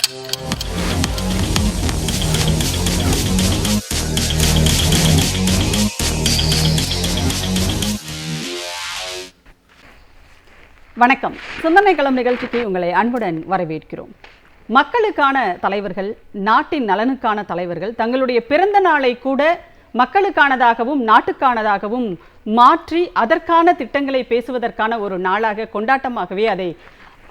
வணக்கம். சிந்தனை களம் நிகழ்ச்சிக்கு உங்களை அன்புடன் வரவேற்கிறோம். மக்களுக்கான தலைவர்கள், நாட்டின் நலனுக்கான தலைவர்கள் தங்களுடைய பிறந்த நாளை கூட மக்களுக்கானதாகவும் நாட்டுக்கானதாகவும் மாற்றி அதற்கான திட்டங்களை பேசுவதற்கான ஒரு நாளாக, கொண்டாட்டமாகவே அதை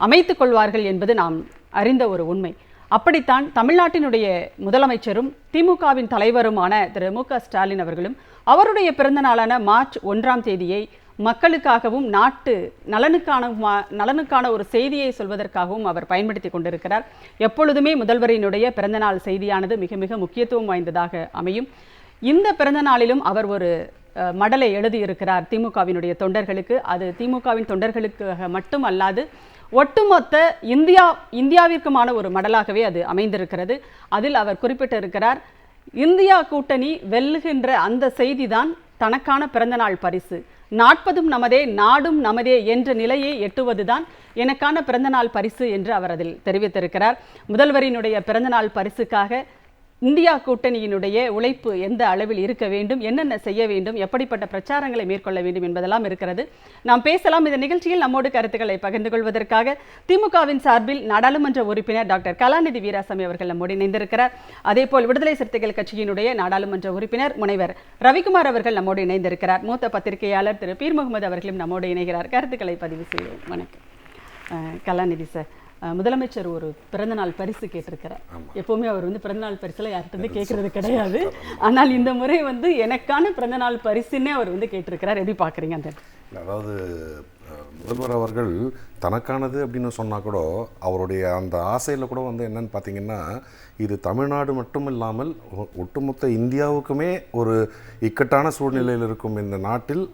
அமைத்துக் கொள்வார்கள் என்பது நாம் அறிந்த ஒரு உண்மை. அப்படித்தான் தமிழ்நாட்டினுடைய முதலமைச்சரும் திமுகவின் தலைவருமான திரு மு.க. ஸ்டாலின் அவர்களும் அவருடைய பிறந்த நாளான மார்ச் 1ஆம் தேதியை மக்களுக்காகவும் நாட்டு நலனுக்கான ஒரு செய்தியை சொல்வதற்காகவும் அவர் பயன்படுத்தி கொண்டிருக்கிறார். எப்பொழுதுமே முதல்வரினுடைய பிறந்தநாள் செய்தியானது மிக மிக முக்கியத்துவம் வாய்ந்ததாக அமையும். இந்த பிறந்த நாளிலும் அவர் ஒரு மடலை எழுதியிருக்கிறார் திமுகவினுடைய தொண்டர்களுக்கு. அது திமுகவின் தொண்டர்களுக்காக மட்டும் அல்லாது ஒட்டுமொத்த இந்தியாவிற்குமான ஒரு மடலாகவே அது அமைந்திருக்கிறது. அதில் அவர் குறிப்பிட்டிருக்கிறார், இந்தியா கூட்டணி வெல்லுகின்ற அந்த செய்திதான் தனக்கான பிறந்தநாள் பரிசு. 40ம் நமதே, நாடும் நமதே என்ற நிலையை எட்டுவதுதான் எனக்கான பிறந்தநாள் பரிசு என்று அவர் அதில் தெரிவித்திருக்கிறார். முதல்வரினுடைய பிறந்தநாள் பரிசுக்காக இந்தியா கூட்டணியினுடைய உழைப்பு எந்த அளவில் இருக்க வேண்டும், என்னென்ன செய்ய வேண்டும், எப்படிப்பட்ட பிரச்சாரங்களை மேற்கொள்ள வேண்டும் என்பதெல்லாம் இருக்கிறது. நாம் பேசலாம். இந்த நிகழ்ச்சியில் நம்மோடு கருத்துக்களை பகிர்ந்து கொள்வதற்காக திமுகவின் சார்பில் நாடாளுமன்ற உறுப்பினர் டாக்டர் கலாநிதி வீராசாமி அவர்கள் நம்மோடு இணைந்திருக்கிறார். அதேபோல் விடுதலை சிறுத்தைகள் கட்சியினுடைய நாடாளுமன்ற உறுப்பினர் முனைவர் ரவிக்குமார் அவர்கள் நம்மோடு இணைந்திருக்கிறார். மூத்த பத்திரிகையாளர் திரு பீர் முகமது அவர்களும் நம்மோடு இணைகிறார். கருத்துக்களை பதிவு செய்வோம். வணக்கம். கலாநிதி சார், முதலமைச்சர் ஒரு பிறந்தநாள் பரிசு கேட்டிருக்கிறார். எப்பவுமே அவர் பிறந்தநாள் பரிசுல யார்கிட்ட கேட்கறது கிடையாது. ஆனால் இந்த முறை எனக்கான பிறந்தநாள் பரிசுன்னே அவர் கேட்டிருக்கிறார். எப்படி பாக்குறீங்க? அந்த அதாவது முதல்வர் அவர்கள் தனக்கானது அப்படின்னு சொன்னா கூட அவருடைய அந்த ஆசையில் கூட என்னன்னு பார்த்தீங்கன்னா, இது தமிழ்நாடு மட்டும் இல்லாமல் ஒட்டுமொத்த இந்தியாவுக்குமே ஒரு இக்கட்டான சூழ்நிலையில் இருக்கும் இந்த நாட்டில்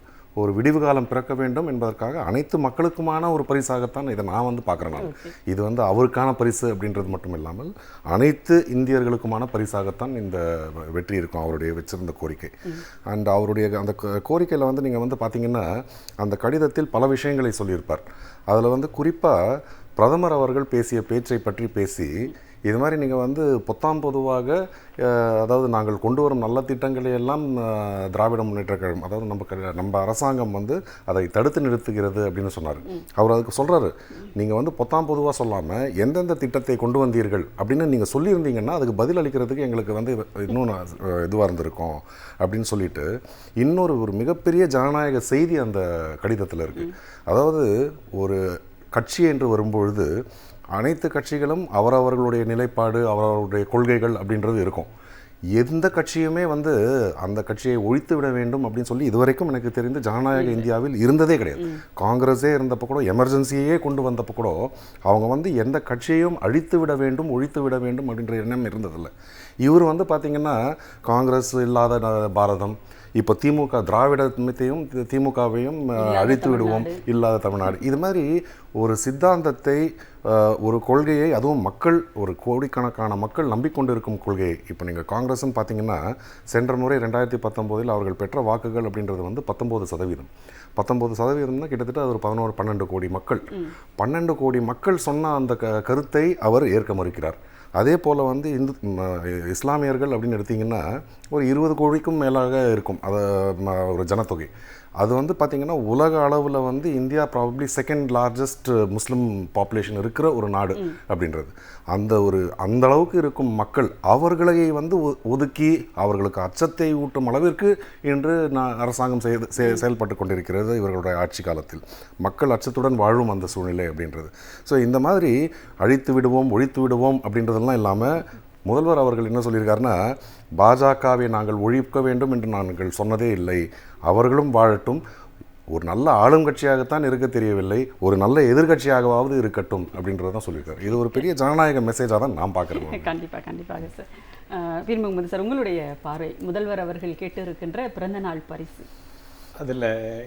ஒரு விடிவு காலம் பிறக்க வேண்டும் என்பதற்காக அனைத்து மக்களுக்குமான ஒரு பரிசாகத்தான் இதை நான் பார்க்குறேன். இது அவருக்கான பரிசு அப்படின்றது மட்டும் இல்லாமல் அனைத்து இந்தியர்களுக்குமான பரிசாகத்தான் இந்த வெற்றி இருக்கும், அவருடைய வச்சிருந்த கோரிக்கை. அண்ட் அவருடைய அந்த கோரிக்கையில் நீங்கள் பார்த்தீங்கன்னா, அந்த கடிதத்தில் பல விஷயங்களை சொல்லியிருப்பார். அதில் குறிப்பாக பிரதமர் அவர்கள் பேசிய பேச்சை பற்றி பேசி, இது மாதிரி நீங்கள் பொத்தாம் பொதுவாக, அதாவது நாங்கள் கொண்டு வரும் நல்ல திட்டங்களை எல்லாம் திராவிட முன்னேற்ற கழகம், அதாவது நம்ம அரசாங்கம் அதை தடுத்து நிறுத்துகிறது அப்படின்னு சொன்னார். அவர் அதுக்கு சொல்கிறாரு, நீங்கள் பொத்தாம் பொதுவாக சொல்லாமல் எந்தெந்த திட்டத்தை கொண்டு வந்தீர்கள் அப்படின்னு நீங்கள் சொல்லியிருந்தீங்கன்னா அதுக்கு பதில் அளிக்கிறதுக்கு எங்களுக்கு இன்னும் இதுவாக இருந்திருக்கும் அப்படின்னு சொல்லிட்டு ஒரு மிகப்பெரிய ஜனநாயக செய்தி அந்த கடிதத்தில் இருக்குது. அதாவது ஒரு கட்சி என்று வரும்பொழுது அனைத்து கட்சிகளும் அவரவர்களுடைய நிலைப்பாடு, அவரவருடைய கொள்கைகள் அப்படின்றது இருக்கும். எந்த கட்சியுமே அந்த கட்சியை ஒழித்து விட வேண்டும் அப்படின்னு சொல்லி இதுவரைக்கும் எனக்கு தெரிந்து ஜனநாயக இந்தியாவில் இருந்ததே கிடையாது. காங்கிரஸே இருந்தப்போ கூட, எமர்ஜென்சியே கொண்டு வந்தப்போ கூட அவங்க எந்த கட்சியையும் அழித்து விட வேண்டும், ஒழித்து விட வேண்டும் அப்படின்ற எண்ணம் இருந்ததில்லை. இவர் பார்த்தீங்கன்னா, காங்கிரஸ் இல்லாத பாரதம், இப்போ திமுக திராவிடத்தையும் திமுகவையும் அழித்து விடுவோம், இல்லாத தமிழ்நாடு, இது மாதிரி ஒரு சித்தாந்தத்தை, ஒரு கொள்கையை, அதுவும் மக்கள், ஒரு கோடிக்கணக்கான மக்கள் நம்பிக்கொண்டிருக்கும் கொள்கையை. இப்போ நீங்கள் காங்கிரஸ்ன்னு பார்த்தீங்கன்னா, சென்ற முறை 2019 அவர்கள் பெற்ற வாக்குகள் அப்படின்றது 19%. 19% கிட்டத்தட்ட அது ஒரு 11-12 கோடி மக்கள். 12 கோடி மக்கள் சொன்ன அந்த கருத்தை அவர் ஏற்க மறுக்கிறார். அதே போல் இஸ்லாமியர்கள் அப்படின்னு எடுத்திங்கன்னா ஒரு 20 கோடிக்கும் மேலாக இருக்கும் அது ஒரு ஜனத்தொகை. அது பார்த்திங்கன்னா உலக அளவில் இந்தியா ப்ராபப்ளி செகண்ட் லார்ஜஸ்ட் முஸ்லீம் பாப்புலேஷன் இருக்கிற ஒரு நாடு அப்படின்றது. அந்த அளவுக்கு இருக்கும் மக்கள், அவர்களை ஒதுக்கி அவர்களுக்கு அச்சத்தை ஊட்டும் அளவிற்கு இன்று அரசாங்கம் செயல்பட்டு கொண்டிருக்கிறது இவர்களுடைய ஆட்சி காலத்தில். மக்கள் அச்சத்துடன் வாழும் அந்த சூழ்நிலை அப்படின்றது. ஸோ இந்த மாதிரி அழித்து விடுவோம், ஒழித்து விடுவோம் அப்படின்றதெல்லாம் இல்லாமல் முதல்வர் அவர்கள் என்ன சொல்லியிருக்காருன்னா, பாஜகவை நாங்கள் ஒழிக்க வேண்டும் என்று நாங்கள் சொன்னதே இல்லை, அவர்களும் வாழட்டும், ஒரு நல்ல ஆளுங்கட்சியாகத்தான் இருக்க தெரியவில்லை, ஒரு நல்ல எதிர்கட்சியாகவாவது இருக்கட்டும் அப்படின்றதான் சொல்லியிருக்காரு. இது ஒரு பெரிய ஜனநாயக மெசேஜாக தான் நான் பார்க்குறேன். கண்டிப்பாக சார். பீர் முகமது சார், உங்களுடைய பார்வை, முதல்வர் அவர்கள் கேட்டு இருக்கின்ற பிறந்தநாள் பரிசு, அதில்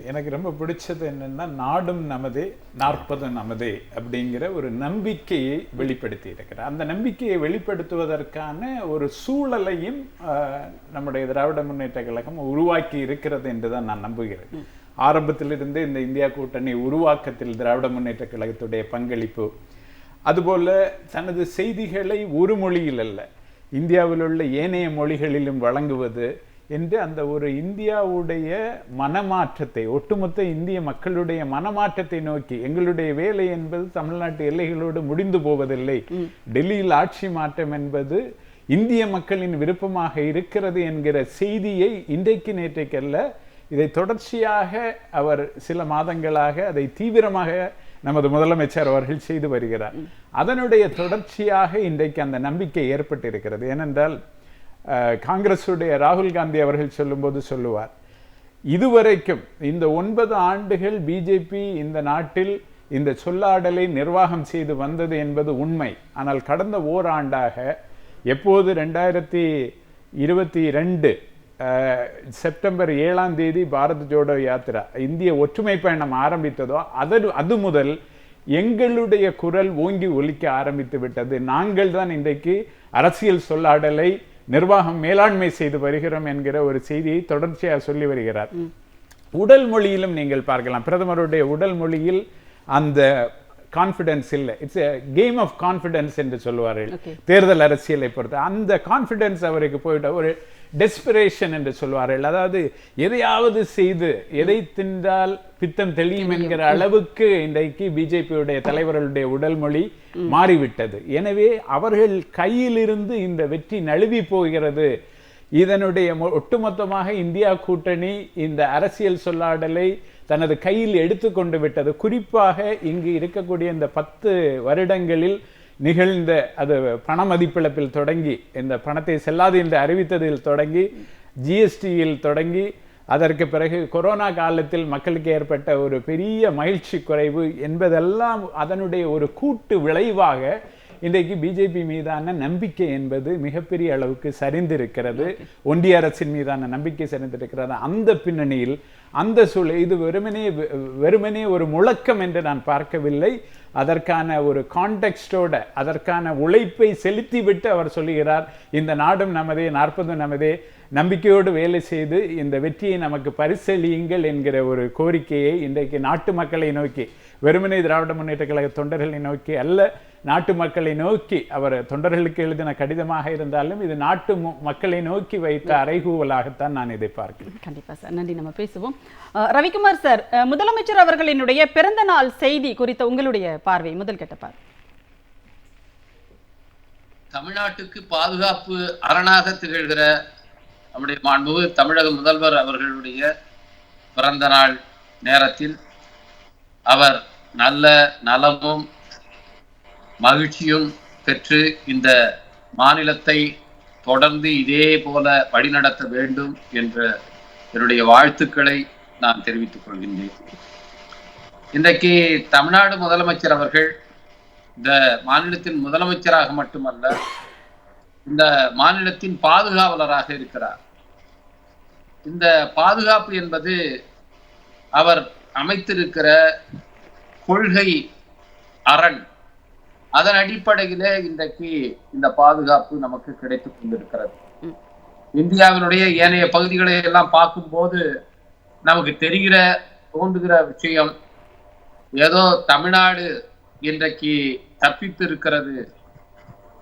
எனக்கு ரொம்ப பிடிச்சது என்னென்னா, நாடும் நமதே 40 நமதே அப்படிங்கிற ஒரு நம்பிக்கையை வெளிப்படுத்தி இருக்கிறார். அந்த நம்பிக்கையை வெளிப்படுத்துவதற்கான ஒரு சூழலையும் நம்முடைய திராவிட முன்னேற்ற கழகம் உருவாக்கி இருக்கிறது என்று தான் நான் நம்புகிறேன். ஆரம்பத்திலிருந்து இந்த இந்தியா கூட்டணி உருவாக்கத்தில் திராவிட முன்னேற்ற கழகத்துடைய பங்களிப்பு அதுபோல தனது செய்திகளை ஒரு மொழியில் அல்ல, இந்தியாவில் உள்ள ஏனைய மொழிகளிலும் வழங்குவது என்று அந்த ஒரு இந்தியாவுடைய மனமாற்றத்தை, ஒட்டுமொத்த இந்திய மக்களுடைய மனமாற்றத்தை நோக்கி, எங்களுடைய வேலை என்பது தமிழ்நாட்டு எல்லைகளோடு முடிந்து போவதில்லை, டெல்லியில் ஆட்சி மாற்றம் என்பது இந்திய மக்களின் விருப்பமாக இருக்கிறது என்கிற செய்தியை இன்றைக்கு நேற்றைக்கல்ல, இதை தொடர்ச்சியாக அவர் சில மாதங்களாக அதை தீவிரமாக நமது முதலமைச்சர் அவர்கள் செய்து வருகிறார். அதனுடைய தொடர்ச்சியாக இன்றைக்கு அந்த நம்பிக்கை ஏற்பட்டிருக்கிறது. ஏனென்றால் காங்கிரசுடைய ராகுல் காந்தி அவர்கள் சொல்லும்போது சொல்லுவார், இதுவரைக்கும் இந்த 9 ஆண்டுகள் பிஜேபி இந்த நாட்டில் இந்த சொல்லாடலை நிர்வாகம் செய்து வந்தது என்பது உண்மை. ஆனால் கடந்த ஓராண்டாக எப்போது 2022 செப்டம்பர் 7ஆம் தேதி பாரத் ஜோடோ யாத்திரா, இந்திய ஒற்றுமை பயணம் ஆரம்பித்ததோ அது முதல் எங்களுடைய குரல் ஓங்கி ஒலிக்க ஆரம்பித்து விட்டது. நாங்கள் தான் இன்றைக்கு அரசியல் சொல்லாடலை நிர்வாகம் மேலாண்மை செய்து வருகிறோம் என்கிற ஒரு செய்தியை தொடர்ச்சியாக சொல்லி வருகிறார். உடல் மொழியிலும் நீங்கள் பார்க்கலாம், பிரதமருடைய உடல் மொழியில் அந்த கான்ஃபிடன்ஸ் இல்லை. It's a game of confidence என்று சொல்லுவார்கள் தேர்தல் அரசியலை பொறுத்து. அந்த கான்ஃபிடன்ஸ் அவருக்கு போயிட்ட ஒரு டெஸ்பிரேஷன் என்று சொல்வார்கள். அதாவது எதையாவது செய்து எதை தின்றால் பித்தம் தெளியும் என்கிற அளவுக்கு இன்றைக்கு பிஜேபியுடைய தலைவர்களுடைய உடல் மொழி மாறிவிட்டது. எனவே அவர்கள் கையிலிருந்து இந்த வெற்றி நழுவி போகிறது. இதனுடைய ஒட்டுமொத்தமாக இந்தியா கூட்டணி இந்த அரசியல் சொல்லாடலை தனது கையில் எடுத்துக்கொண்டு விட்டது. குறிப்பாக இங்கு இருக்கக்கூடிய இந்த 10 வருடங்களில் நிகழ்ந்த அது பண மதிப்பிழப்பில் தொடங்கி, இந்த பணத்தை செல்லாது என்று அறிவித்ததில் தொடங்கி, ஜிஎஸ்டியில் தொடங்கி, அதற்கு பிறகு கொரோனா காலத்தில் மக்களுக்கு ஏற்பட்ட ஒரு பெரிய மகிழ்ச்சி குறைவு என்பதெல்லாம் அதனுடைய ஒரு கூட்டு விளைவாக இன்றைக்கு பிஜேபி மீதான நம்பிக்கை என்பது மிகப்பெரிய அளவுக்கு சரிந்திருக்கிறது. ஒன்றிய அரசின் மீதான நம்பிக்கை சரிந்திருக்கிறது. அந்த பின்னணியில் அந்த சூழல் இது வெறுமனே ஒரு முழக்கம் என்று நான் பார்க்கவில்லை. அதற்கான ஒரு கான்டெக்ஸ்டோட அதற்கான உழைப்பை செலுத்திவிட்டு அவர் சொல்லுகிறார், இந்த நாடும் நமதே, 40 நமதே, நம்பிக்கையோடு வேலை செய்து இந்த வெற்றியை நமக்கு பரிசளியுங்கள் என்கிற ஒரு கோரிக்கையை இன்றைக்கு நாட்டு மக்களை நோக்கி, வெறுமனே திராவிட முன்னேற்ற கழக தொண்டர்களை நோக்கி அல்ல, நாட்டு மக்களை நோக்கி, அவர் தொண்டர்களுக்கு எழுதின கடிதமாக இருந்தாலும் இது நாட்டு மக்களை நோக்கி வைத்த அறைகூவலாகத்தான் நான் இதை பார்க்கிறேன். கண்டிப்பா சார், நன்றி. நம்ம பேசுவோம். ரவிக்குமார் சார், முதலமைச்சர் அவர்களினுடைய பிறந்த நாள் செய்தி குறித்த உங்களுடைய பார்வை, முதல் கட்ட பார்வை. தமிழ்நாட்டுக்கு பாதுகாப்பு அரணாக திகழ்கிற நம்முடைய மாண்புமிகு தமிழக முதல்வர் அவர்களுடைய பிறந்த நாள் நேரத்தில் அவர் நல்ல நலமும் மகிழ்ச்சியும் பெற்று இந்த மாநிலத்தை தொடர்ந்து இதே போல வழிநடத்த வேண்டும் என்ற என்னுடைய வாழ்த்துக்களை நான் தெரிவித்துக் கொள்கின்றேன். இன்றைக்கு தமிழ்நாடு முதலமைச்சர் அவர்கள் இந்த மாநிலத்தின் முதலமைச்சராக மட்டுமல்ல, இந்த மாநிலத்தின் பாதுகாவலராக இருக்கிறார். இந்த பாதுகாப்பு என்பது அவர் அமைத்திருக்கிற கொள்கை அரண், அதன் அடிப்படையிலே இன்றைக்கு இந்த பாதுகாப்பு நமக்கு கிடைத்துக் கொண்டிருக்கிறது. இந்தியாவினுடைய ஏனைய பகுதிகளை எல்லாம் பார்க்கும்போது நமக்கு தோன்றுகிற விஷயம், ஏதோ தமிழ்நாடு இன்றைக்கு தப்பித்து இருக்கிறது.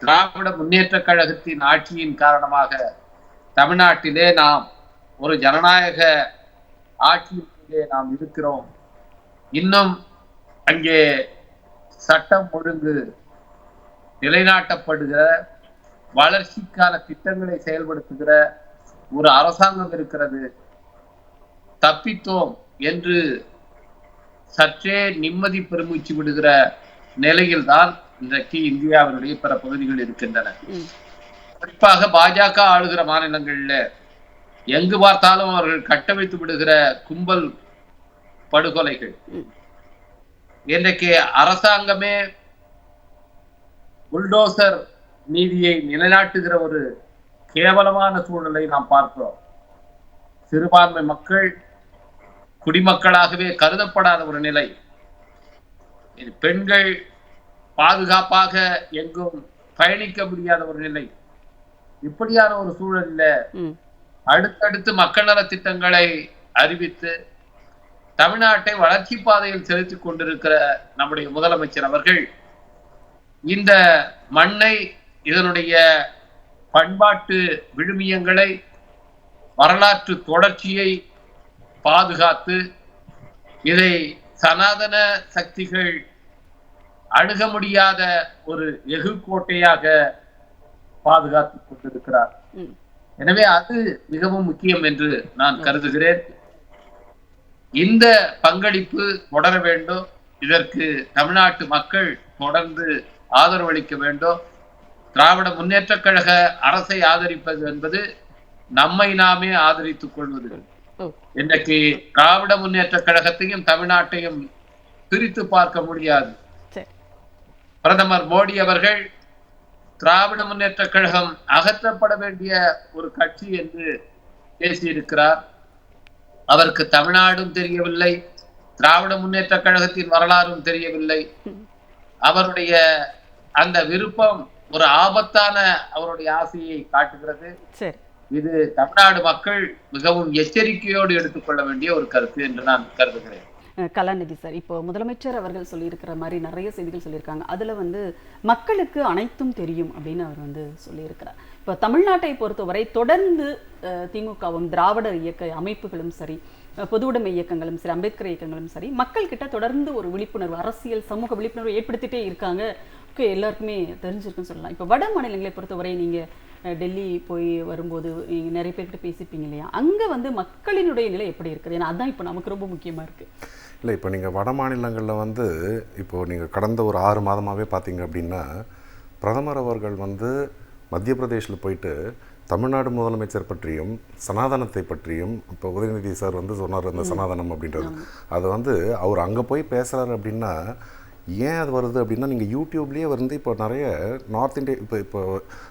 திராவிட முன்னேற்ற கழகத்தின் ஆட்சியின் காரணமாக தமிழ்நாட்டிலே நாம் ஒரு ஜனநாயக ஆட்சியிலே நாம் இருக்கிறோம். இன்னும் அங்கே சட்டம் ஒழுங்கு நிலைநாட்டப்படுகிற, வளர்ச்சிக்கான திட்டங்களை செயல்படுத்துகிற ஒரு அரசாங்கம் இருக்கிறது. தப்பித்தோம் என்று சற்றே நிம்மதி பெருமூச்சு விடுகிற நிலையில்தான் இன்றைக்கு இந்தியாவினுடைய பிற பகுதிகள் இருக்கின்றன. குறிப்பாக பாஜக ஆளுகிற மாநிலங்கள்ல எங்கு பார்த்தாலும் அவர்கள் கட்டமைத்து விடுகிற கும்பல் படுகொலைகள், இன்றைக்கு அரசாங்கமே புல்டோசர் நீதியை நிலைநாட்டுகிற ஒரு கேவலமான சூழலை நாம் பார்க்கிறோம். சிறுபான்மை மக்கள் குடிமக்களாகவே கருதப்படாத ஒரு நிலை, பெண்கள் பாதுகாப்பாக எங்கும் பயணிக்க முடியாத ஒரு நிலை, இப்படியான ஒரு சூழலில் அடுத்தடுத்து மக்கள் நல திட்டங்களை அறிவித்து தமிழ்நாட்டை வளர்ச்சி பாதையில் செலுத்திக் கொண்டிருக்கிற நம்முடைய முதலமைச்சர் அவர்கள் இந்த மண்ணை, இதனுடைய பண்பாட்டு விழுமியங்களை, வரலாற்று தொடர்ச்சியை பாதுகாத்து இதை சனாதன சக்திகள் அணுக முடியாத ஒரு எகுக்கோட்டையாக பாதுகாத்துக் கொண்டிருக்கிறார். எனவே அது மிகவும் முக்கியம் என்று நான் கருதுகிறேன். இந்த பங்களிப்பு தொடர வேண்டும். இதற்கு தமிழ்நாட்டு மக்கள் தொடர்ந்து ஆதரவளிக்க வேண்டும். திராவிட முன்னேற்ற கழக அரசை ஆதரிப்பது என்பது நம்மை நாமே ஆதரித்துக் கொள்வது. இன்றைக்கு திராவிட முன்னேற்ற கழகத்தையும் தமிழ்நாட்டையும் பிரித்து பார்க்க முடியாது. பிரதமர் மோடி அவர்கள் திராவிட முன்னேற்ற கழகம் அகற்றப்பட வேண்டிய ஒரு கட்சி என்று பேசியிருக்கிறார். அவருக்கு தமிழ்நாடும் தெரியவில்லை, திராவிட முன்னேற்ற கழகத்தின் வரலாறும் தெரியவில்லை. அவருடைய அந்த விருப்பம் ஒரு ஆபத்தான அவருடைய ஆசையை காட்டுகிறது. இது தமிழ்நாடு மக்கள் மிகவும் எச்சரிக்கையோடு எடுத்துக்கொள்ள வேண்டிய ஒரு கருத்து என்று நான் கருதுகிறேன். கலாநிதி சார், இப்போ முதலமைச்சர் அவர்கள் சொல்லியிருக்கிற மாதிரி நிறைய செய்திகள் சொல்லியிருக்காங்க. அதில் மக்களுக்கு அனைத்தும் தெரியும் அப்படின்னு அவர் சொல்லியிருக்கிறார். இப்போ தமிழ்நாட்டை பொறுத்தவரை தொடர்ந்து திமுகவும் திராவிட இயக்க அமைப்புகளும் சரி, பொதுவுடைமை இயக்கங்களும் சரி, அம்பேத்கர் இயக்கங்களும் சரி, மக்கள் கிட்ட தொடர்ந்து ஒரு விழிப்புணர்வு, அரசியல் சமூக விழிப்புணர்வு ஏற்படுத்திட்டே இருக்காங்க. எல்லாருக்குமே தெரிஞ்சிருக்குன்னு சொல்லலாம். இப்போ வட மாநிலங்களை பொறுத்தவரை நீங்கள் டெல்லி போய் வரும்போது நீங்கள் நிறைய பேர்கிட்ட பேசிப்பீங்க இல்லையா, அங்கே மக்களினுடைய நிலை எப்படி இருக்குது? ஏன்னா அதுதான் இப்போ நமக்கு ரொம்ப முக்கியமாக இருக்குது. இல்லை, இப்போ நீங்கள் வட மாநிலங்களில் இப்போது நீங்கள் கடந்த ஒரு 6 மாதமாகவே பார்த்தீங்க அப்படின்னா, பிரதமர் அவர்கள் மத்திய பிரதேஷில் போயிட்டு தமிழ்நாடு முதலமைச்சர் பற்றியும் சனாதனத்தை பற்றியும், இப்போ உதயநிதி சார் சொன்னார் அந்த சனாதனம் அப்படின்றது, அது அவர் அங்கே போய் பேசுகிறாரு அப்படின்னா ஏன் அது வருது அப்படின்னா, நீங்கள் யூடியூப்லேயே இப்போ நிறைய நார்த் இந்தியா இப்போ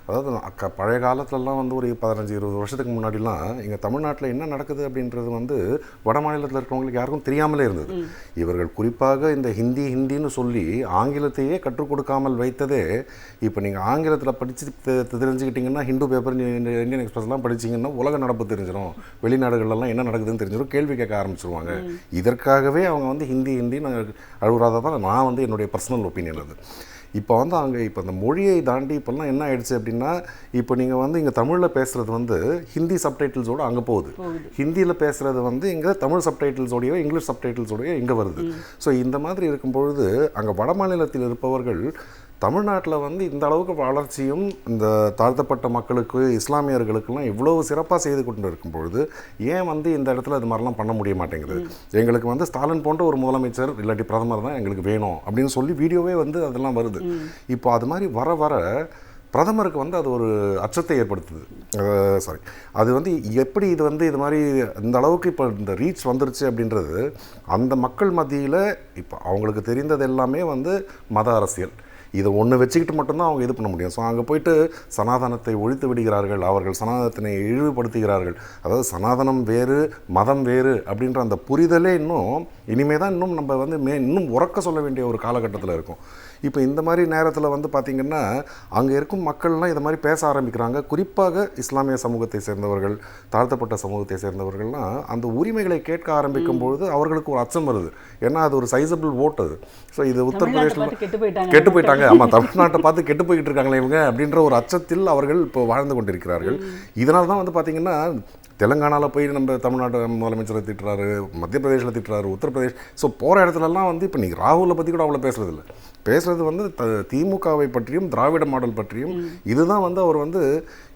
அதாவது பழைய காலத்துலலாம் ஒரு 15-20 வருஷத்துக்கு முன்னாடிலாம் இங்கே தமிழ்நாட்டில் என்ன நடக்குது அப்படின்றது வட மாநிலத்தில் இருக்கிறவங்களுக்கு யாருக்கும் தெரியாமலே இருந்தது. இவர்கள் குறிப்பாக இந்த ஹிந்தின்னு சொல்லி ஆங்கிலத்தையே கற்றுக் கொடுக்காமல் வைத்ததே, இப்போ நீங்கள் ஆங்கிலத்தில் படித்து தெரிஞ்சுக்கிட்டிங்கன்னா, ஹிந்து பேப்பர், இந்தியன் எக்ஸ்பிரஸ்லாம் படிச்சிங்கன்னா உலக நடப்பு தெரிஞ்சிடும், வெளிநாடுகள்லாம் என்ன நடக்குதுன்னு தெரிஞ்சிடும், கேள்வி கேட்க ஆரம்பிச்சிருவாங்க. இதற்காகவே அவங்க ஹிந்தின்னு அழுகுறதா தான் நான் என்னுடைய பர்சனல் ஒப்பீனியன். அது இப்போ அங்கே இப்போ அந்த மொழியை தாண்டி இப்போல்லாம் என்ன ஆயிடுச்சு அப்படின்னா, இப்போ நீங்கள் இங்கே தமிழில் பேசுகிறது ஹிந்தி சப்டைட்டில்ஸோடு அங்கே போகுது, ஹிந்தியில் பேசுகிறது இங்கே தமிழ் சப்டைட்டில்ஸோடையோ இங்கிலீஷ் சப்டைட்டில்ஸோடையோ இங்கே வருது. ஸோ இந்த மாதிரி இருக்கும்பொழுது அங்கே வட மாநிலத்தில் இருப்பவர்கள் தமிழ்நாட்டில் இந்த அளவுக்கு வளர்ச்சியும் இந்த தாழ்த்தப்பட்ட மக்களுக்கு, இஸ்லாமியர்களுக்கெல்லாம் இவ்வளோ சிறப்பாக செய்து கொண்டு இருக்கும் பொழுது ஏன் இந்த இடத்துல இது மாதிரிலாம் பண்ண முடிய மாட்டேங்குது? எங்களுக்கு ஸ்டாலின் போன்ற ஒரு முதலமைச்சர் இல்லாட்டி பிரதமர் தான் எங்களுக்கு வேணும் அப்படின்னு சொல்லி வீடியோவே அதெல்லாம் வருது. இப்போ அது மாதிரி வர வர பிரதமருக்கு அது ஒரு அச்சத்தை ஏற்படுத்துது. அது எப்படி இது மாதிரி இந்த அளவுக்கு இப்போ இந்த ரீச் வந்துருச்சு அப்படின்றது, அந்த மக்கள் மத்தியில் இப்போ அவங்களுக்கு தெரிந்தது எல்லாமே மத அரசியல், இதை ஒன்று வச்சுக்கிட்டு மட்டும்தான் அவங்க இது பண்ண முடியும். ஸோ அங்கே போயிட்டு சனாதனத்தை ஒழித்து விடுகிறார்கள், அவர்கள் சனாதனத்தினை இழிவுபடுத்துகிறார்கள். அதாவது சனாதனம் வேறு, மதம் வேறு அப்படின்ற அந்த புரிதலே இனிமே தான் நம்ம இன்னும் உறக்க சொல்ல வேண்டிய ஒரு காலகட்டத்தில் இருக்கும். இப்போ இந்த மாதிரி நேரத்தில் பார்த்திங்கன்னா அங்கே இருக்கும் மக்கள்லாம் இதை மாதிரி பேச ஆரம்பிக்கிறாங்க. குறிப்பாக இஸ்லாமிய சமூகத்தை சேர்ந்தவர்கள், தாழ்த்தப்பட்ட சமூகத்தை சேர்ந்தவர்கள்லாம் அந்த உரிமைகளை கேட்க ஆரம்பிக்கும் பொழுது அவர்களுக்கு ஒரு அச்சம் வருது. ஏன்னா அது ஒரு சைசபிள் ஓட். அது ஸோ இது உத்தரப்பிரதேசில் கெட்டு போயிட்டாங்க, ஆமாம் தமிழ்நாட்டை பார்த்து கெட்டு போய்கிட்டு இருக்காங்களே இவங்க அப்படின்ற ஒரு அச்சத்தில் அவர்கள் இப்போ வாழ்ந்து கொண்டிருக்கிறார்கள். இதனால தான் பார்த்திங்கன்னா தெலுங்கானாவில் போய் நம்ம தமிழ்நாட்டு முதலமைச்சரை திட்டுறாரு, மத்திய பிரதேசில் திட்டுறாரு, உத்தரப்பிரதேஷ். ஸோ போகிற இடத்துலலாம் இப்போ நீங்கள் ராகுலை பற்றி கூட அவ்வளோ பேசுகிறதில்ல, பேசுகிறது திமுகவை பற்றியும் திராவிட மாடல் பற்றியும். இதுதான் அவர்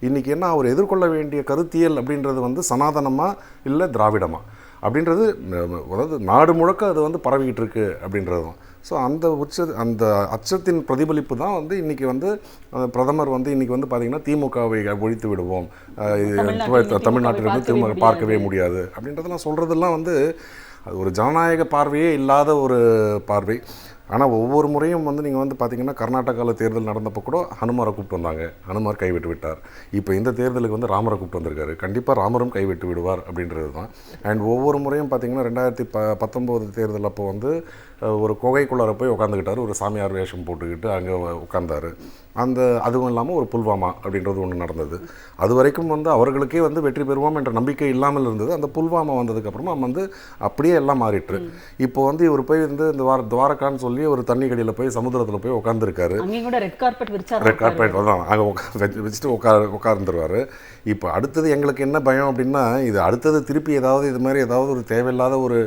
இன்றைக்கி என்ன அவர் எதிர்கொள்ள வேண்டிய கருத்தியல் அப்படின்றது சனாதனமா இல்லை திராவிடமா அப்படின்றது, அதாவது நாடு முழுக்க அது பரவிக்கிட்டு இருக்கு அப்படின்றது தான். ஸோ அந்த அச்சத்தின் பிரதிபலிப்பு தான் இன்றைக்கி பிரதமர் இன்றைக்கி பார்த்திங்கன்னா திமுகவை ஒழித்து விடுவோம், தமிழ்நாட்டிலிருந்து திமுக பார்க்கவே முடியாது அப்படின்றதெல்லாம் சொல்கிறதெல்லாம் அது ஒரு ஜனநாயக பார்வையே இல்லாத ஒரு பார்வை. ஆனால் ஒவ்வொரு முறையும் நீங்கள் பார்த்தீங்கன்னா கர்நாடகாவில் தேர்தல் நடந்தப்போ கூட ஹனுமாரை கூப்பிட்டு வந்தாங்க, ஹனுமார் கைவிட்டு விட்டார். இப்போ இந்த தேர்தலுக்கு ராமரை கூப்பிட்டு வந்திருக்காரு, கண்டிப்பாக ராமரும் கைவிட்டு விடுவார் அப்படின்றது தான். அண்ட் ஒவ்வொரு முறையும் பார்த்தீங்கன்னா 2019 தேர்தல் அப்போ ஒரு குகைக்குள்ளார போய் உட்காந்துக்கிட்டாரு, ஒரு சாமியார் வேஷம் போட்டுக்கிட்டு அங்கே உட்கார்ந்தாரு. அதுவும் இல்லாமல் ஒரு புல்வாமா அப்படின்றது ஒன்று நடந்தது. அது வரைக்கும் அவர்களுக்கே வெற்றி பெறுவோம் என்ற நம்பிக்கை இல்லாமல் இருந்தது. அந்த புல்வாமா வந்ததுக்கப்புறமா அப்படியே எல்லாம் மாறிட்டு இப்போ இவர் போய் இந்த துவாரகான்னு சொல்லி ஒரு தண்ணி கடியில் போய் சமுத்திரத்தில் போய் உட்காந்துருக்காரு. ரெட் கார்பெட் தான் அங்கே வச்சுட்டு உட்கார்ந்துருவார். இப்போ அடுத்தது எங்களுக்கு என்ன பயம் அப்படின்னா, இது அடுத்தது திருப்பி இது மாதிரி ஏதாவது ஒரு தேவையில்லாத ஒரு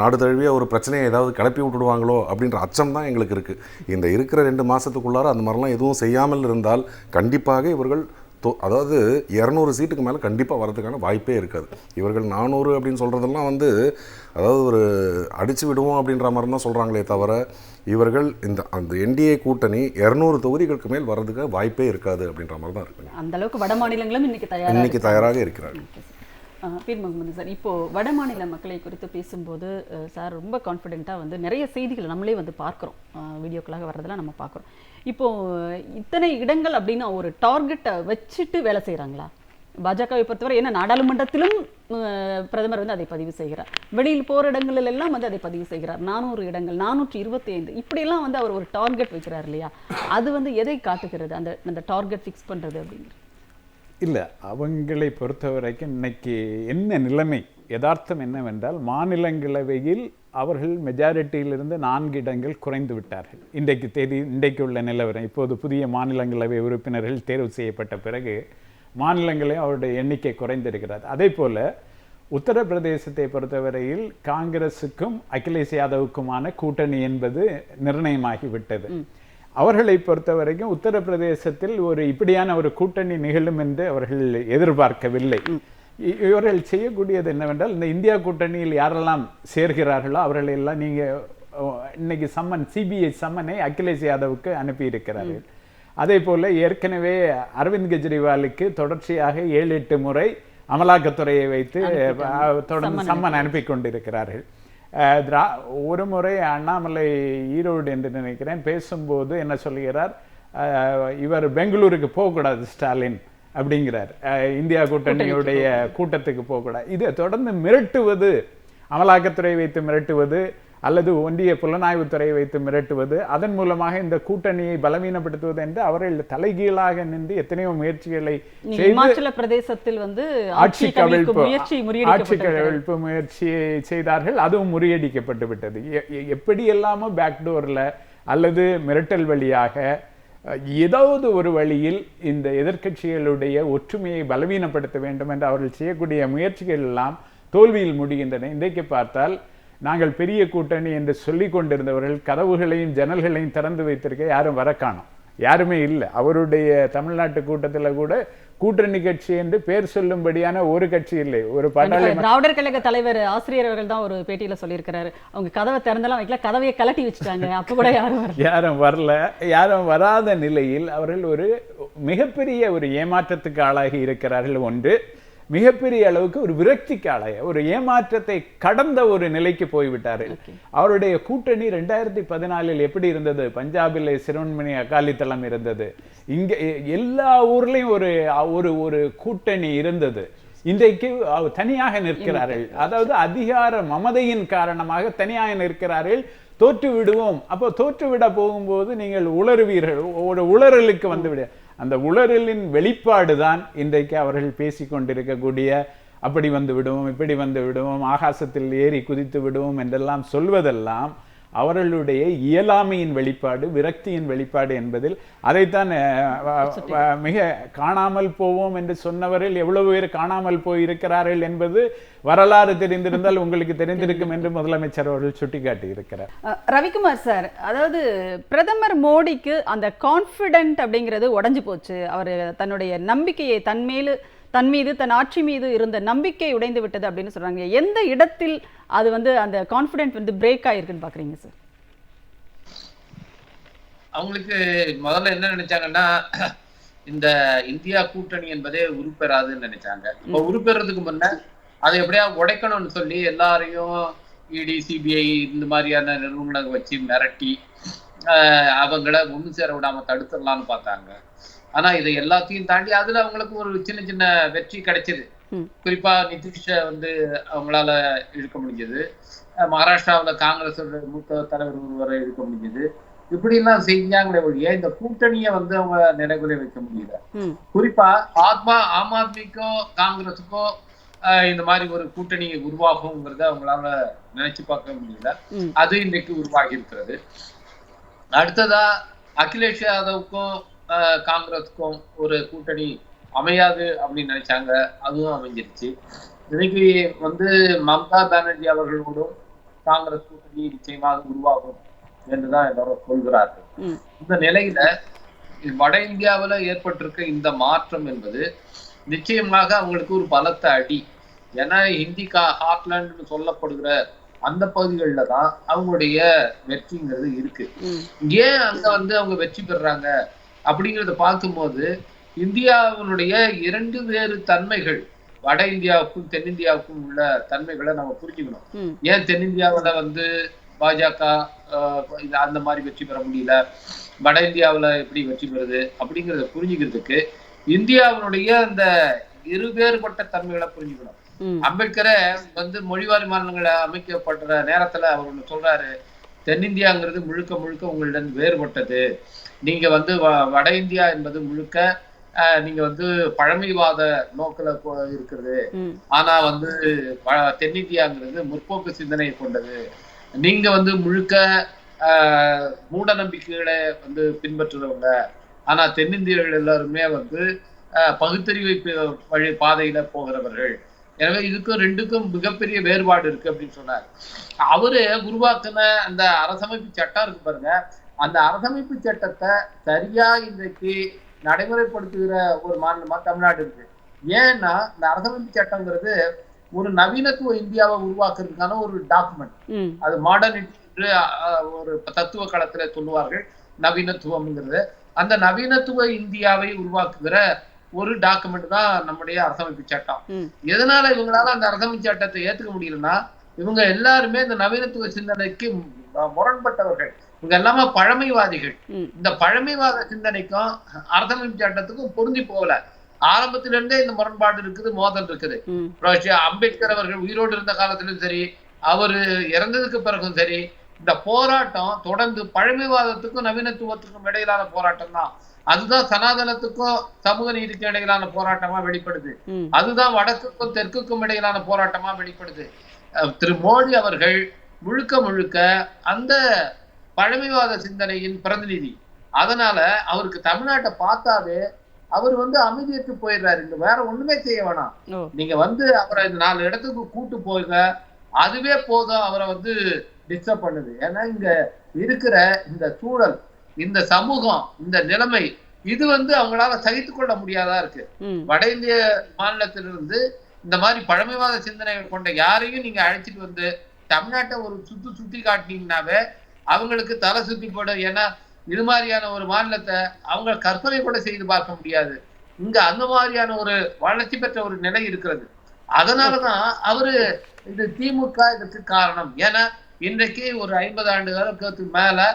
நாடு தழுவிய ஒரு பிரச்சனையை ஏதாவது கிளப்பி விட்டுடுவாங்களோ அப்படின்ற அச்சம் தான் எங்களுக்கு இருக்குது. இந்த இருக்கிற 2 மாதத்துக்குள்ளார அந்த மாதிரிலாம் எதுவும் செய்யாமல் இருந்தால் கண்டிப்பாக இவர்கள் அதாவது 200 சீட்டுக்கு மேலே கண்டிப்பாக வரதுக்கான வாய்ப்பே இருக்காது. இவர்கள் 400 அப்படின்னு சொல்கிறதெல்லாம் அதாவது ஒரு அடித்து விடுவோம் அப்படின்ற மாதிரி தான் சொல்கிறாங்களே தவிர, இவர்கள் அந்த என்டிஏ கூட்டணி 200 தொகுதிகளுக்கு மேல் வர்றதுக்கு வாய்ப்பே இருக்காது அப்படின்ற மாதிரி தான் இருக்குங்க. அந்த அளவுக்கு வட மாநிலங்களும் இன்னைக்கு தயாராக இருக்கிறார்கள். பீர் முகமது சார், இப்போது வட மாநில மக்களை குறித்து பேசும்போது சார் ரொம்ப கான்ஃபிடென்ட்டாக நிறைய செய்திகளை நம்மளே பார்க்குறோம், வீடியோக்களாக வர்றதெல்லாம் நம்ம பார்க்குறோம். இப்போது இத்தனை இடங்கள் அப்படின்னு ஒரு டார்கெட்டை வச்சுட்டு வேலை செய்கிறாங்களா பாஜகவை பொறுத்தவரை? ஏன்னா நாடாளுமன்றத்திலும் பிரதமர் அதை பதிவு செய்கிறார், வெளியில் போகிற இடங்களில் எல்லாம் அதை பதிவு செய்கிறார். 400 இடங்கள், 425 இப்படியெல்லாம் அவர் ஒரு டார்கெட் வைக்கிறார் இல்லையா? அது எதை காட்டுகிறது அந்த டார்கெட் ஃபிக்ஸ் பண்ணுறது அப்படிங்கிறது? இல்லை, அவங்களை பொறுத்த வரைக்கும் இன்னைக்கு என்ன நிலைமை, யதார்த்தம் என்னவென்றால் மாநிலங்களவையில் அவர்கள் மெஜாரிட்டியிலிருந்து 4 இடங்கள் குறைந்து விட்டார்கள். இன்றைக்கு உள்ள நிலவரம், இப்போது புதிய மாநிலங்களவை உறுப்பினர்கள் தேர்வு செய்யப்பட்ட பிறகு மாநிலங்களே அவருடைய எண்ணிக்கை குறைந்திருக்கிறது. அதே போல உத்தரப்பிரதேசத்தை பொறுத்தவரையில் காங்கிரஸுக்கும் அகிலேஷ் யாதவுக்குமான கூட்டணி என்பது நிர்ணயமாகிவிட்டது. அவர்களை பொறுத்த வரைக்கும் உத்தரப்பிரதேசத்தில் இப்படியான ஒரு கூட்டணி நிகழும் என்று அவர்கள் எதிர்பார்க்கவில்லை. இவர்கள் செய்யக்கூடியது என்னவென்றால், இந்த இந்தியா கூட்டணியில் யாரெல்லாம் சேர்கிறார்களோ அவர்களெல்லாம் இன்னைக்கு சிபிஐ சம்மனை அகிலேஷ் யாதவுக்கு அனுப்பியிருக்கிறார்கள். அதே போல ஏற்கனவே அரவிந்த் கெஜ்ரிவாலுக்கு தொடர்ச்சியாக 7-8 முறை அமலாக்கத்துறையை வைத்து தொடர்ந்து சம்மன் அனுப்பி கொண்டிருக்கிறார்கள். ஒரு முறை அண்ணாமலை ஈரோடு என்று நினைக்கிறேன் பேசும்போது என்ன சொல்கிறார், இவர் பெங்களூருக்கு போகக்கூடாது ஸ்டாலின் அப்படிங்கிறார், இந்தியா கூட்டணியுடைய கூட்டத்துக்கு போகக்கூடாது. இதை தொடர்ந்து மிரட்டுவது, அமலாக்கத்துறை வைத்து மிரட்டுவது அல்லது ஒன்றிய புலனாய்வுத்துறையை வைத்து மிரட்டுவது, அதன் மூலமாக இந்த கூட்டணியை பலவீனப்படுத்துவது என்று அவர்கள் தலைகீழாக நின்று எத்தனையோ முயற்சிகளை இமாச்சல பிரதேசத்தில் ஆட்சி கவிழ்ப்பு முயற்சியை செய்தார்கள். அதுவும் முறியடிக்கப்பட்டு விட்டது. எப்படி எல்லாமோ பேக்டோர்ல அல்லது மிரட்டல் வழியாக ஏதாவது ஒரு வழியில் இந்த எதிர்க்கட்சிகளுடைய ஒற்றுமையை பலவீனப்படுத்த வேண்டும் என்று அவர்கள் செய்யக்கூடிய முயற்சிகள் எல்லாம் தோல்வியில் முடிகின்றன. இன்றைக்கு பார்த்தால் நாங்கள் பெரிய கூட்டணி என்று சொல்லிக் கொண்டிருந்தவர்கள் கதவுகளையும் ஜன்னல்களையும் திறந்து வைத்திருக்க யாரும் வர காணோம், யாருமே இல்லை. அவருடைய தமிழ்நாட்டு கூட்டத்தில் கூட கூட்டணி கட்சி என்று பேர் சொல்லும்படியான ஒரு கட்சி இல்லை. ஒரு திராவிடர் கழக தலைவர் ஆசிரியர் அவர்கள் தான் ஒரு பேட்டியில சொல்லியிருக்கிறாரு, அவங்க கதவை திறந்தெல்லாம் வைக்கல, கதவையை கலட்டி வச்சுட்டாங்க, அப்ப கூட யாரும் வரல. யாரும் வராத நிலையில் அவர்கள் ஒரு மிகப்பெரிய ஒரு ஏமாற்றத்துக்கு ஆளாகி இருக்கிறார்கள். ஒன்று, மிகப்பெரிய அளவுக்கு ஒரு விரக்திக்கு ஆளாய ஒரு ஏமாற்றத்தை கடந்த ஒரு நிலைக்கு போய்விட்டார்கள். அவருடைய கூட்டணி 2014 எப்படி இருந்தது? பஞ்சாபில் சிரோன்மணி அகாலி தளம் இருந்தது, இங்க எல்லா ஊர்லயும் ஒரு கூட்டணி இருந்தது. இன்றைக்கு தனியாக நிற்கிறார்கள். அதாவது அதிகார மமதையின் காரணமாக தனியாக நிற்கிறார்கள். தோற்று விடுவோம். அப்போ தோற்றுவிட போகும்போது நீங்கள் உளறுவீர்கள், ஒரு உளறலுக்கு வந்துவிட. அந்த உளறலின் வெளிப்பாடுதான் இன்றைக்கு அவர்கள் பேசிக்கொண்டிருக்கக்கூடிய அப்படி வந்து விடுவோம், இப்படி வந்து விடுவோம், ஆகாசத்தில் ஏறி குதித்து விடுவோம் என்றெல்லாம் சொல்வதெல்லாம் அவர்களுடைய இயலாமையின் வெளிப்பாடு, விரக்தியின் வெளிப்பாடு என்பதில் அதைத்தான் மிக காணாமல் போவோம் என்று சொன்னவர்கள் எவ்வளவு பேர் காணாமல் போயிருக்கிறார்கள் என்பது வரலாறு தெரிந்திருந்தால் உங்களுக்கு தெரிந்திருக்கும் என்று முதலமைச்சர் அவர்கள் சுட்டிக்காட்டி இருக்கிறார். ரவிக்குமார் சார், அதாவது பிரதமர் மோடிக்கு அந்த கான்ஃபிடென்ட் அப்படிங்கிறது உடைஞ்சு போச்சு. அவர் தன்னுடைய நம்பிக்கையை தன் மீது தன் ஆட்சி மீது இருந்த நம்பிக்கை உடைந்து விட்டது அப்படின்னு சொல்றாங்க. எந்த இடத்தில் அது அந்த கான்ஃபிடென்ட் பிரேக் ஆயிருக்குன்னு பாக்குறீங்க சார்? அவங்களுக்கு முதல்ல என்ன நினைச்சாங்கன்னா, இந்த இந்தியா கூட்டணி என்பதே உருப்பெறாதுன்னு நினைச்சாங்க. இப்போ உருப்பெறதுக்கு முன்ன அதை எப்படியா உடைக்கணும்னு சொல்லி எல்லாரையும் இடி, சிபிஐ இந்த மாதிரியான நிறுவனங்களை வச்சு மிரட்டி அவங்கள ஒண்ணு சேர விடாம தடுத்துடலாம்னு பார்த்தாங்க. ஆனா இதை எல்லாத்தையும் தாண்டி அதுல அவங்களுக்கு ஒரு சின்ன சின்ன வெற்றி கிடைச்சது. குறிப்பா நிதிஷ அவங்களால இழுக்க முடிஞ்சது. மகாராஷ்டிராவில் காங்கிரஸ் மூத்த தலைவர் ஒருவரை இருக்க முடிஞ்சது. இப்படி எல்லாம் செஞ்சாங்களே ஒழிய இந்த கூட்டணியை வந்து அவங்க நிலைகுலை வைக்க முடியல. குறிப்பா ஆம் ஆத்மிக்கோ காங்கிரஸுக்கோ இந்த மாதிரி ஒரு கூட்டணி உருவாகுங்கிறத அவங்களால நினைச்சு பார்க்க முடியல. அது இன்னைக்கு உருவாகி இருக்கிறது. அடுத்ததா அகிலேஷ் யாதவுக்கும் காங்கிரஸுக்கும் ஒரு கூட்டணி அமையாது அப்படின்னு நினைச்சாங்க, அதுவும் அமைஞ்சிருச்சு. இன்னைக்கு வந்து மம்தா பானர்ஜி அவர்களோடும் காங்கிரஸ் கூட்டணி நிச்சயமாக உருவாகும் என்றுதான் எல்லாரும் சொல்கிறார்கள். இந்த நிலையில வட இந்தியாவில ஏற்பட்டிருக்க இந்த மாற்றம் என்பது நிச்சயமாக அவங்களுக்கு ஒரு பலத்த அடி. ஏன்னா ஹிந்தி ஹார்ட்லேண்ட்னு சொல்லப்படுகிற அந்த பகுதிகளில் தான் அவங்களுடைய வெற்றிங்கிறது இருக்கு. ஏன் அங்க வந்து அவங்க வெற்றி பெறுறாங்க அப்படிங்கிறத பார்க்கும்போது இந்தியாவினுடைய 2 வேறு தன்மைகள், வட இந்தியாவுக்கும் தென்னிந்தியாவுக்கும் உள்ள தன்மைகளை நம்ம புரிஞ்சுக்கணும். ஏன் தென்னிந்தியாவில் வந்து பாஜக அந்த மாதிரி வெற்றி பெற முடியல, வட இந்தியாவில் எப்படி வெற்றி பெறுது அப்படிங்கிறத புரிஞ்சுக்கிறதுக்கு இந்தியாவினுடைய அந்த இருவேறுபட்ட தன்மைகளை புரிஞ்சுக்கணும். அம்பேத்கரை வந்து மொழிவாரி மாநிலங்களை அமைக்கப்படுற நேரத்துல அவர் ஒண்ணு சொல்றாரு, தென்னிந்தியாங்கிறது முழுக்க முழுக்க உங்களிடம் வேறுபட்டது. நீங்க வந்து வட இந்தியா என்பது முழுக்க நீங்க வந்து பழமைவாத நோக்கில இருக்கிறது, ஆனா வந்து தென்னிந்தியாங்கிறது முற்போக்கு சிந்தனையை கொண்டது. நீங்க வந்து முழுக்க மூட நம்பிக்கைகளை வந்து பின்பற்றுறவங்க, ஆனா தென்னிந்தியர்கள் எல்லாருமே வந்து பகுத்தறிவை வழி பாதையில போகிறவர்கள். எனவே இதுக்கும் 2க்கும் மிகப்பெரிய வேறுபாடு இருக்கு அப்படின்னு சொன்னார். அவரு உருவாக்குன அந்த அரசமைப்பு சட்டம் இருக்கு பாருங்க, அந்த அரசமைப்பு சட்டத்தை சரியா இன்றைக்கு நடைமுறைப்படுத்துகிற ஒரு மாநிலமா தமிழ்நாடு இருக்கு. ஏன்னா இந்த அரசமைப்பு சட்டங்கிறது ஒரு நவீனத்துவ இந்தியாவை உருவாக்குறதுக்கான ஒரு டாக்குமெண்ட். அது மாடர்னிட்டி என்று ஒரு தத்துவ களத்துல சொல்லுவார்கள் நவீனத்துவம்ங்கிறது. அந்த நவீனத்துவ இந்தியாவை உருவாக்குகிற ஒரு டாக்குமெண்ட் தான் நம்முடைய அரசமைப்பு சட்டம். எதனால இவங்களால அந்த அரசமைப்பு சட்டத்தை ஏத்துக்க முடியலன்னா, இவங்க எல்லாருமே இந்த நவீனத்துவ சிந்தனைக்கு முரண்பட்டவர்கள். இவங்க எல்லாமே பழமைவாதிகள். இந்த பழமைவாத சிந்தனைக்கும் அரசமைப்பு சட்டத்துக்கும் பொருந்தி போகல. ஆரம்பத்திலிருந்தே இந்த முரண்பாடு இருக்குது, மோதல் இருக்குது. அம்பேத்கர் அவர்கள் உயிரோடு இருந்த காலத்திலும் சரி, அவரு இறந்ததுக்கு பிறகும் சரி, இந்த போராட்டம் தொடர்ந்து பழமைவாதத்துக்கும் நவீனத்துவத்துக்கும் இடையிலான போராட்டம் தான். அதுதான் சனாதனத்துக்கும் சமூக நீதிக்கும் இடையிலான போராட்டமா வெளிப்படுது. அதுதான் வடக்குக்கும் தெற்குக்கும் இடையிலான போராட்டமா வெளிப்படுது. திரு மோடி அவர்கள் முழுக்க முழுக்க அந்த பழமைவாத சிந்தனையின் பிரதிநிதி. அதனால அவருக்கு தமிழ்நாட்டை பார்த்தாவே அவர் வந்து அமைதியற்று போயிடுறாரு. இங்க வேற ஒண்ணுமே செய்ய வேணாம், நீங்க வந்து அவரை 4 இடத்துக்கு கூட்டு போங்க, அதுவே போதும் அவரை வந்து டிஸ்டர்ப் பண்ணுது. ஏன்னா இங்க இருக்கிற இந்த சூழல், இந்த சமூகம், இந்த நிலைமை, இது வந்து அவங்களால சகித்து கொள்ள முடியாதா இருக்கு. வட இந்திய மாநிலத்திலிருந்து இந்த மாதிரி பழமைவாத சிந்தனைகள் கொண்ட யாரையும் நீங்க அழைச்சிட்டு வந்து தமிழ்நாட்டை ஒரு சுத்தி காட்டினீங்கன்னாவே அவங்களுக்கு தலை சுத்தி போடும். ஏன்னா இது மாதிரியான ஒரு மாநிலத்தை அவங்க கற்பனை கூட செய்து பார்க்க முடியாது. இங்க அந்த மாதிரியான ஒரு வளர்ச்சி பெற்ற ஒரு நிலை இருக்கிறது. அதனாலதான் அவரு இது திமுக இதற்கு காரணம். ஏன்னா இன்றைக்கு ஒரு 50 ஆண்டு காலத்துக்கு மேல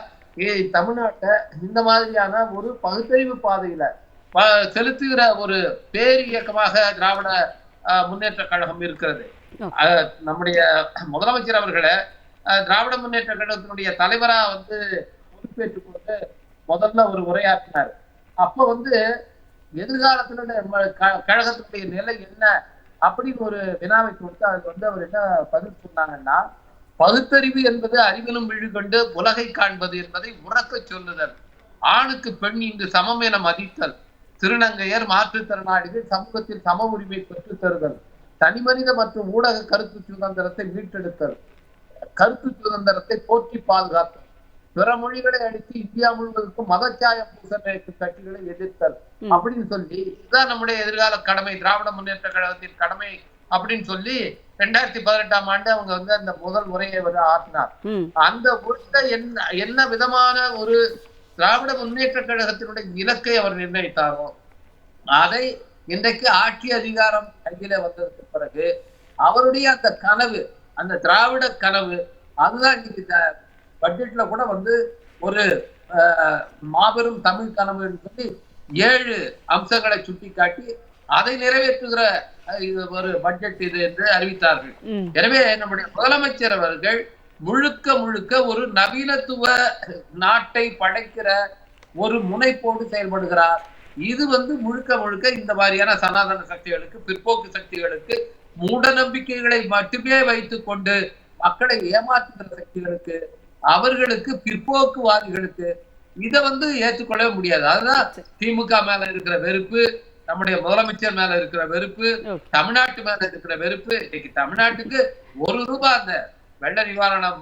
தமிழ்நாட்டை இந்த மாதிரியான ஒரு பகுத்தறிவு பாதையில செலுத்துகிற ஒரு பேரியக்கமாக திராவிட முன்னேற்ற கழகம் இருக்கிறது. நம்முடைய முதலமைச்சர் அவர்களை திராவிட முன்னேற்ற கழகத்தினுடைய தலைவரா வந்து பொறுப்பேற்றுக் கொண்டு முதல்ல ஒரு உரையாற்றினார். அப்ப வந்து எதிர்காலத்தினுடைய கழகத்தினுடைய நிலை என்ன அப்படின்னு ஒரு வினாவை கொடுத்து அதுக்கு வந்து அவர் என்ன பதில் சொன்னாங்கன்னா, பகுத்தறிவு என்பது அறிவிலும் விழுகொண்டு உலகை காண்பது என்பதை உறக்க சொல்லுதல், ஆணுக்கு பெண் இங்கு சமம் என மதித்தல், திருநங்கையர் மாற்றுத்திறனாளிகள் சமூகத்தில் சம உரிமை பெற்றுத் தருதல், தனிமனித மற்றும் ஊடக கருத்து சுதந்திரத்தை மீட்டெடுத்தல், கருத்து சுதந்திரத்தை போற்றி பாதுகாத்தல், பிற மொழிகளை அடித்து இந்தியா முழுவதற்கும் மதச்சாய பூசல் கட்சிகளை எதிர்த்தல் அப்படின்னு சொல்லி, இதுதான் நம்முடைய எதிர்கால கடமை, திராவிட முன்னேற்ற கழகத்தின் கடமை அப்படின்னு சொல்லி 2018ஆம் ஆண்டு அவங்க வந்து அந்த முதல் உரையை வந்து ஆற்றினார். அந்த உரை என்ன விதமான ஒரு திராவிட முன்னேற்ற கழகத்தினுடைய இலக்கை அவர் நிர்ணயித்தாரோ அதை இன்றைக்கு ஆட்சி அதிகாரம் கையில வந்ததுக்கு பிறகு அவருடைய அந்த கனவு, அந்த திராவிட கனவு, அதுதான் இன்னைக்கு பட்ஜெட்ல கூட வந்து ஒரு மாபெரும் தமிழ் கனவு சொல்லி 7 அம்சங்களை சுட்டி காட்டி அதை நிறைவேற்றுகிற ஒரு பட்ஜெட் இது என்று அறிவித்தார்கள். எனவே நம்முடைய முதலமைச்சர் அவர்கள் முழுக்க முழுக்க ஒரு நவீனத்துவ நாட்டை படைக்கிற ஒரு முனைப்போடு செயல்படுகிறார். இது முழுக்க முழுக்க இந்த மாதிரியான சனாதன சக்திகளுக்கு, பிற்போக்கு சக்திகளுக்கு, மூட நம்பிக்கைகளை மட்டுமே வைத்துக் கொண்டு மக்களை ஏமாற்றுகிற சக்திகளுக்கு, அவர்களுக்கு, பிற்போக்குவாதிகளுக்கு இதை ஏற்றுக்கொள்ளவே முடியாது. அதுதான் திமுக மேல இருக்கிற வெறுப்பு, நம்முடைய முதலமைச்சர் மேல இருக்கிற வெறுப்பு, தமிழ்நாட்டு மேல இருக்கிற வெறுப்பு. இன்னைக்கு தமிழ்நாட்டுக்கு ₹1 அந்த வெள்ள நிவாரணம்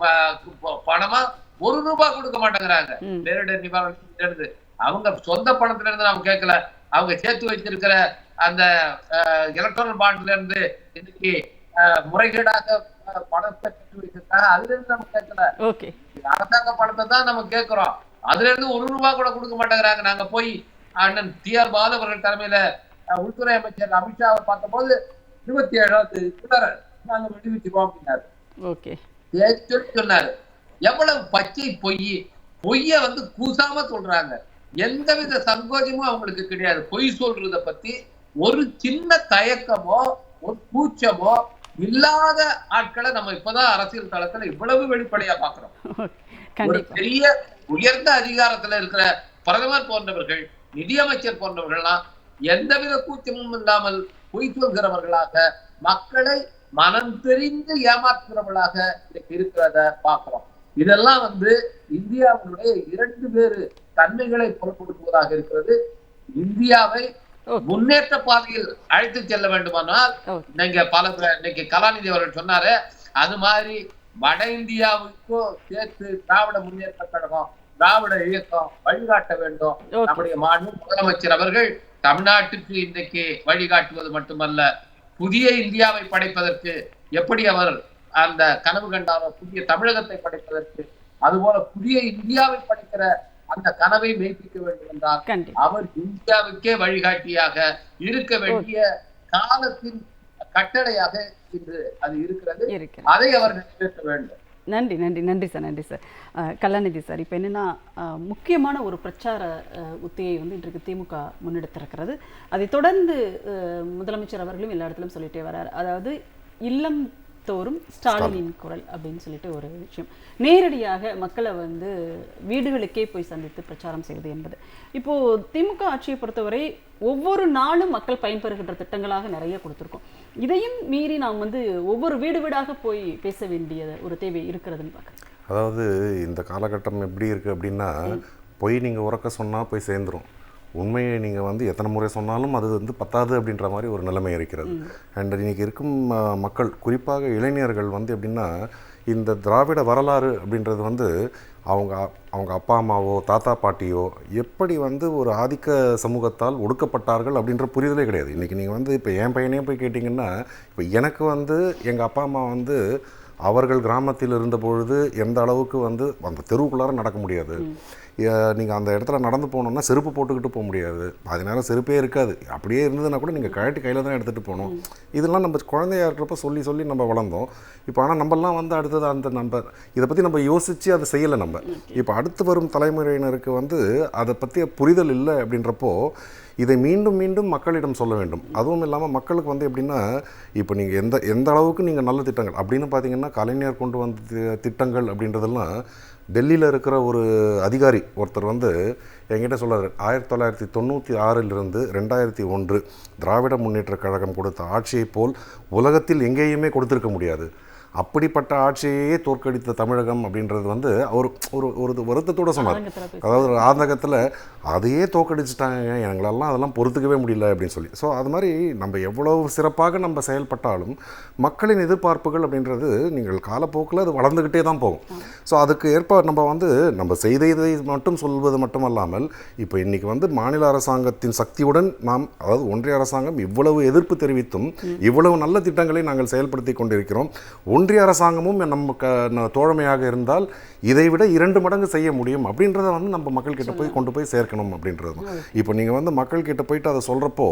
பணமா ₹1 கொடுக்க மாட்டேங்கிறாங்க. பேரிடர் நிவாரணம் அவங்க சொந்த பணத்துல இருந்து நாம கேட்கல, அவங்க சேர்த்து வச்சிருக்கிற அந்த எலக்ட்ரானிக் பாண்ட்ல இருந்து இன்னைக்கு முறைகேடாக பணத்தை கட்டி வச்சிருக்காங்க, அதுல இருந்து நம்ம கேட்கல. அரசாங்க பணத்தை தான் நம்ம கேட்கிறோம். அதுல இருந்து ₹1 கூட கொடுக்க மாட்டேங்கிறாங்க. நாங்க போய் அண்ணன் TR பாலு அவர்கள் தலைமையில உள்துறை அமைச்சர் அமித்ஷாவை பார்த்த போது 27 நாங்க விடுவிச்சிருவோம் அப்படின்னாரு. சொன்னாரு. எவ்வளவு பச்சை பொய்ய கூசாம சொல்றாங்க. எந்தவித சங்கோஜமும் அவங்களுக்கு கிடையாது. பொய் சொல்றத பத்தி ஒரு சின்ன தயக்கமோ ஒரு கூச்சமோ இல்லாத ஆட்களை நம்ம இப்பதான் அரசியல் தளத்துல இவ்வளவு வெளிப்படையா பாக்குறோம். ஒரு பெரிய உயர்ந்த அதிகாரத்துல இருக்கிற பிரதமர் போன்றவர்கள், நிதியமைச்சர் போன்றவர்கள்லாம் எந்தவித கூச்சமும் இல்லாமல் பொய் சொல்கிறவர்களாக, மக்களை மனம் தெரிந்து ஏமாற்றுகிறவர்களாக இருக்கிறத பாக்குறோம். இதெல்லாம் இந்தியாவுடைய 2 வேறு தன்மைகளை புறப்படுத்துவதாக இருக்கிறது. இந்தியாவை முன்னேற்ற பாதையில் அழைத்து செல்ல வேண்டுமானால் நீங்க இன்னைக்கு கலாநிதி அவர்கள் சொன்னாரு, அது மாதிரி வட இந்தியாவுக்கும் சேர்த்து திராவிட முன்னேற்ற கழகம், திராவிட இயக்கம் வழிகாட்ட வேண்டும். நம்முடைய மாநில முதலமைச்சர் அவர்கள் தமிழ்நாட்டுக்கு இன்றைக்கு வழிகாட்டுவது மட்டுமல்ல, புதிய இந்தியாவை படைப்பதற்கு எப்படி அவர் அந்த கனவு கண்டாரோ, புதிய தமிழகத்தை படைப்பதற்கு, அதுபோல புதிய இந்தியாவை படைக்கிற அந்த கனவை மெய்ப்பிக்க வேண்டும் என்றால் அவர் இந்தியாவுக்கே வழிகாட்டியாக இருக்க வேண்டிய காலத்தின் கட்டளையாக இன்று அது இருக்கிறது. அதை அவர் நிறைவேற்ற வேண்டும். நன்றி நன்றி நன்றி சார், நன்றி சார். கலாநிதி சார், இப்போ என்னென்னா முக்கியமான ஒரு பிரச்சார உத்தியை இன்றைக்கு திமுக முன்னெடுத்திருக்கிறது. அதை தொடர்ந்து முதலமைச்சர் அவர்களும் எல்லா இடத்திலும் சொல்லிட்டே வர்றார். அதாவது இல்லம் தோறும் ஸ்டாலினின் குரல் அப்படின்னு சொல்லிட்டு ஒரு விஷயம், நேரடியாக மக்களை வீடுகளுக்கே போய் சந்தித்து பிரச்சாரம் செய்வது என்பது. இப்போ திமுக ஆட்சியை பொறுத்தவரை ஒவ்வொரு நாளும் மக்கள் பயன்பெறுகின்ற திட்டங்களாக நிறைய கொடுத்துருக்கோம். இதையும் மீறி நாம் ஒவ்வொரு வீடு வீடாக போய் பேச வேண்டிய ஒரு தேவை இருக்கிறதுன்னு பார்க்குறேன். அதாவது இந்த காலகட்டம் எப்படி இருக்குது அப்படின்னா, போய் நீங்கள் உறக்க சொன்னால் போய் சேர்ந்துடும், உண்மையை நீங்கள் எத்தனை முறை சொன்னாலும் அது பத்தாது அப்படின்ற மாதிரி ஒரு நிலைமை இருக்கிறது. அண்ட் இன்றைக்கி இருக்கும் மக்கள், குறிப்பாக இளைஞர்கள் எப்படின்னா, இந்த திராவிட வரலாறு அப்படின்றது அவங்க அப்பா அம்மாவோ தாத்தா பாட்டியோ எப்படி ஒரு ஆதிக்க சமூகத்தால் ஒடுக்கப்பட்டார்கள் அப்படின்ற புரிதலே கிடையாது. இன்றைக்கி நீங்கள் இப்போ என் பையனே போய் கேட்டிங்கன்னா, இப்போ எனக்கு எங்கள் அப்பா அம்மா அவர்கள் கிராமத்தில் இருந்த பொழுது எந்த அளவுக்கு அந்த தெருவுக்குள்ளார நடக்க முடியாது, நீங்கள் அந்த இடத்துல நடந்து போகணுன்னா செருப்பு போட்டுக்கிட்டு போக முடியாது, அது நேரம் செருப்பே இருக்காது, அப்படியே இருந்ததுன்னா கூட நீங்கள் கழட்டி கையில் தான் எடுத்துகிட்டு போகணும். இதெல்லாம் நம்ம குழந்தையாக இருக்கிறப்ப சொல்லி சொல்லி நம்ம வளர்ந்தோம். இப்போ ஆனால் நம்மலாம் அடுத்தது நம்ம இதை பற்றி நம்ம யோசித்து அதை செய்யலை. நம்ம இப்போ அடுத்து வரும் தலைமுறையினருக்கு அதை பற்றிய புரிதல் இல்லை. அப்படின்றப்போ இதை மீண்டும் மீண்டும் மக்களிடம் சொல்ல வேண்டும். அதுவும் இல்லாமல் மக்களுக்கு எப்படின்னா, இப்போ நீங்கள் எந்த அளவுக்கு நீங்கள் நல்ல திட்டங்கள் அப்படின்னு பார்த்தீங்கன்னா, கலைஞர் கொண்டு வந்த திட்டங்கள் அப்படின்றதெல்லாம் டெல்லியில் இருக்கிற ஒரு அதிகாரி ஒருத்தர் என்கிட்ட சொல்கிறார், 1996 2001 திராவிட முன்னேற்ற கழகம் கொடுத்த ஆட்சியை போல் உலகத்தில் எங்கேயுமே கொடுத்திருக்க முடியாது, அப்படிப்பட்ட ஆட்சியையே தோற்கடித்த தமிழகம் அப்படின்றது அவர் ஒரு வருத்தத்தோடு சொன்னார். அதாவது ஆதங்கத்தில் அதையே தோற்கடிச்சிட்டாங்க, எங்களெல்லாம் அதெல்லாம் பொறுத்துக்கவே முடியல அப்படின்னு சொல்லி. ஸோ அது மாதிரி நம்ம எவ்வளவு சிறப்பாக நம்ம செயல்பட்டாலும் மக்களின் எதிர்பார்ப்புகள் அப்படின்றது நீங்கள் காலப்போக்கில் அது வளர்ந்துக்கிட்டே தான் போகும். ஸோ அதுக்கு ஏற்ப நம்ம செய்ததை மட்டும் சொல்வது மட்டுமல்லாமல், இப்போ இன்றைக்கி மாநில அரசாங்கத்தின் சக்தியுடன் நாம், அதாவது ஒன்றிய அரசாங்கம் இவ்வளவு எதிர்ப்பு தெரிவித்தும் இவ்வளவு நல்ல திட்டங்களை நாங்கள் செயல்படுத்தி கொண்டிருக்கிறோம். ஒன்றிய அரசாங்கமும் நம்ம தோழமையாக இருந்தால் இதை விட 2 மடங்கு செய்ய முடியும் அப்படின்றத நம்ம மக்கள்கிட்ட கொண்டு போய் சேர்க்க வைக்கணும் அப்படின்றது தான். இப்போ நீங்கள் வந்து மக்கள்கிட்ட போயிட்டு அதை சொல்கிறப்போ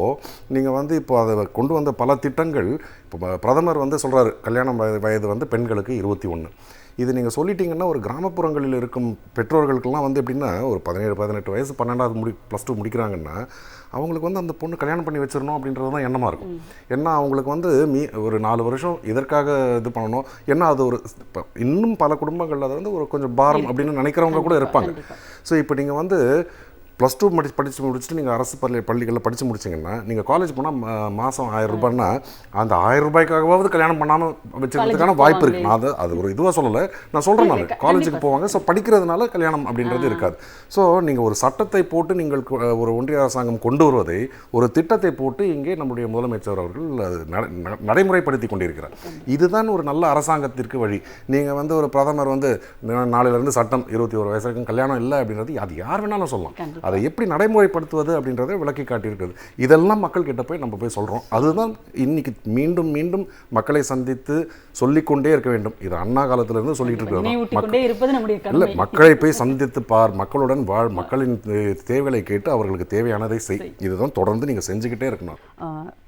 நீங்கள் வந்து இப்போ அதை கொண்டு வந்த பல திட்டங்கள், இப்போ பிரதமர் வந்து சொல்கிறாரு கல்யாணம் வயது வந்து பெண்களுக்கு 21. இது நீங்கள் சொல்லிட்டீங்கன்னா ஒரு கிராமப்புறங்களில் இருக்கும் பெற்றோர்களுக்கெல்லாம் வந்து எப்படின்னா ஒரு 17-18 வயசு 12வது +2 முடிக்கிறாங்கன்னா அவங்களுக்கு வந்து அந்த பொண்ணு கல்யாணம் பண்ணி வச்சிடணும் அப்படின்றது தான் எண்ணமாக இருக்கும். ஏன்னா அவங்களுக்கு வந்து ஒரு 4 வருஷம் இதற்காக இது பண்ணணும். ஏன்னா அது ஒரு இன்னும் பல குடும்பங்கள் அதை வந்து ஒரு கொஞ்சம் பாரம் அப்படின்னு நினைக்கிறவங்க கூட இருப்பாங்க. ஸோ இப்போ நீங்கள் வந்து +2 படித்து முடிச்சுட்டு நீங்கள் அரசு பள்ளிகளில் படித்து முடிச்சிங்கன்னா நீங்கள் காலேஜ் போனால் மாதம் 1000 ரூபாய்னா அந்த 1000 ரூபாய்க்காகவாவது கல்யாணம் பண்ணாமல் வச்சுக்கிறதுக்கான வாய்ப்பு இருக்குது. நான் அது ஒரு இதுவாக சொல்லலை, நான் சொல்கிறேன். நான் காலேஜுக்கு போவாங்க, ஸோ படிக்கிறதுனால கல்யாணம் அப்படின்றது இருக்காது. ஸோ நீங்கள் ஒரு சட்டத்தை போட்டு நீங்கள் ஒரு ஒன்றிய அரசாங்கம் கொண்டு வருவதை ஒரு திட்டத்தை போட்டு இங்கே நம்முடைய முதலமைச்சர் அவர்கள் நடைமுறைப்படுத்தி கொண்டிருக்கிறார். இதுதான் ஒரு நல்ல அரசாங்கத்திற்கு வழி. நீங்கள் வந்து ஒரு பிரதமர் வந்து நாளையிலேருந்து சட்டம் 21 வயசு வரைக்கும் கல்யாணம் இல்லை அப்படின்றது அது யார் வேணாலும் சொல்லலாம். அதை எப்படி நடைமுறைப்படுத்துவது அப்படின்றத விளக்கி காட்டியிருக்கிறது. இதெல்லாம் மக்கள் கிட்ட போய் நம்ம போய் சொல்கிறோம். அதுதான் இன்னைக்கு மீண்டும் மீண்டும் மக்களை சந்தித்து சொல்லிக்கொண்டே இருக்க வேண்டும். இது அண்ணா காலத்திலிருந்து சொல்லிட்டு இருக்கிறோம். இல்லை, மக்களை போய் சந்தித்து பார், மக்களுடன் வாழ், மக்களின் தேவைகளை கேட்டு அவர்களுக்கு தேவையானதை செய். இதுதான் தொடர்ந்து நீங்கள் செஞ்சுக்கிட்டே இருக்கணும்.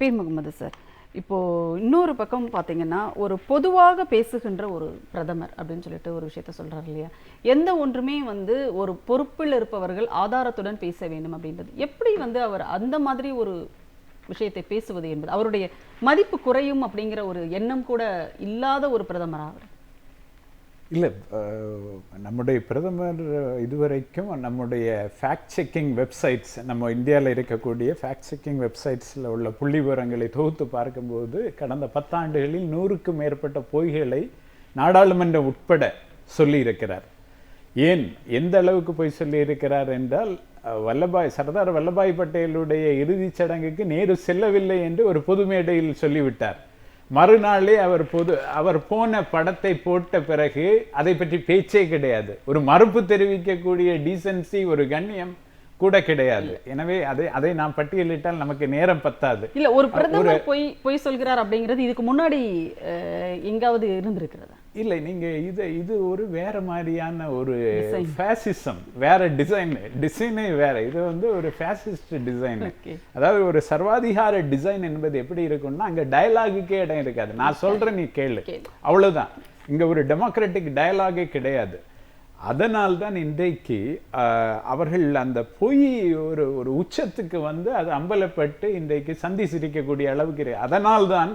பீர் முகமது சார், இப்போது இன்னொரு பக்கம் பார்த்தீங்கன்னா ஒரு பொதுவாக பேசுகின்ற ஒரு பிரதமர் அப்படின்னு சொல்லிட்டு ஒரு விஷயத்த சொல்கிறார் இல்லையா? எந்த ஒன்றுமே வந்து ஒரு பொறுப்பில் இருப்பவர்கள் ஆதாரத்துடன் பேச வேண்டும் அப்படின்றது எப்படி வந்து அவர் அந்த மாதிரி ஒரு விஷயத்தை பேசுவது என்பது அவருடைய மதிப்பு குறையும் அப்படிங்கிற ஒரு எண்ணம் கூட இல்லாத ஒரு பிரதமராக அவர்? இல்லை, நம்முடைய பிரதமர் இதுவரைக்கும் நம்முடைய ஃபேக்ட் செக்கிங் வெப்சைட்ஸ், நம்ம இந்தியாவில் இருக்கக்கூடிய ஃபேக்ட் செக்கிங் வெப்சைட்ஸில் உள்ள புள்ளி விவரங்களை தொகுத்து பார்க்கும்போது கடந்த 10 ஆண்டுகளில் 100க்கும் மேற்பட்ட பொய்களை நாடாளுமன்றம் உட்பட சொல்லியிருக்கிறார். ஏன் எந்த அளவுக்கு போய் சொல்லியிருக்கிறார் என்றால், சர்தார் வல்லபாய் பட்டேலுடைய இறுதிச் சடங்குக்கு நேரு செல்லவில்லை என்று ஒரு பொது மேடையில் சொல்லிவிட்டார். மறுநாளே அவர் போன படத்தை போட்ட பிறகு அதை பற்றி பேச்சே கிடையாது. ஒரு மறுப்பு தெரிவிக்கக்கூடிய டீசன்சி, ஒரு கண்ணியம் கூட கிடையாது. எனவே அதை நாம் பட்டியலிட்டால் நமக்கு நேரம் பத்தாது. இல்ல, ஒரு பிரதமர் பொய் சொல்கிறார் அப்படிங்கிறது இதுக்கு முன்னாடி எங்காவது இருந்திருக்கிறதா? இல்லை, நீங்க இது ஒரு வேற மாதிரியான ஒரு ஃபேசிசம், வேற டிசைனே வேற. இது வந்து ஒரு ஃபேசிஸ்ட் டிசைன். அதாவது ஒரு சர்வாதிகார டிசைன் என்பது எப்படி இருக்கும்னா, அங்க டயலாகுக்கே இடம் இருக்காது. நான் சொல்றேன், நீ கேளு, அவ்வளவுதான். இங்க ஒரு டெமோக்ராட்டிக் டயலாகே கிடையாது. அதனால்தான் இன்றைக்கு அவர்கள் அந்த பொய் ஒரு உச்சத்துக்கு வந்து அது அம்பலப்பட்டு இன்றைக்கு சந்தி சிரிக்கக்கூடிய அளவுக்கு. அதனால்தான்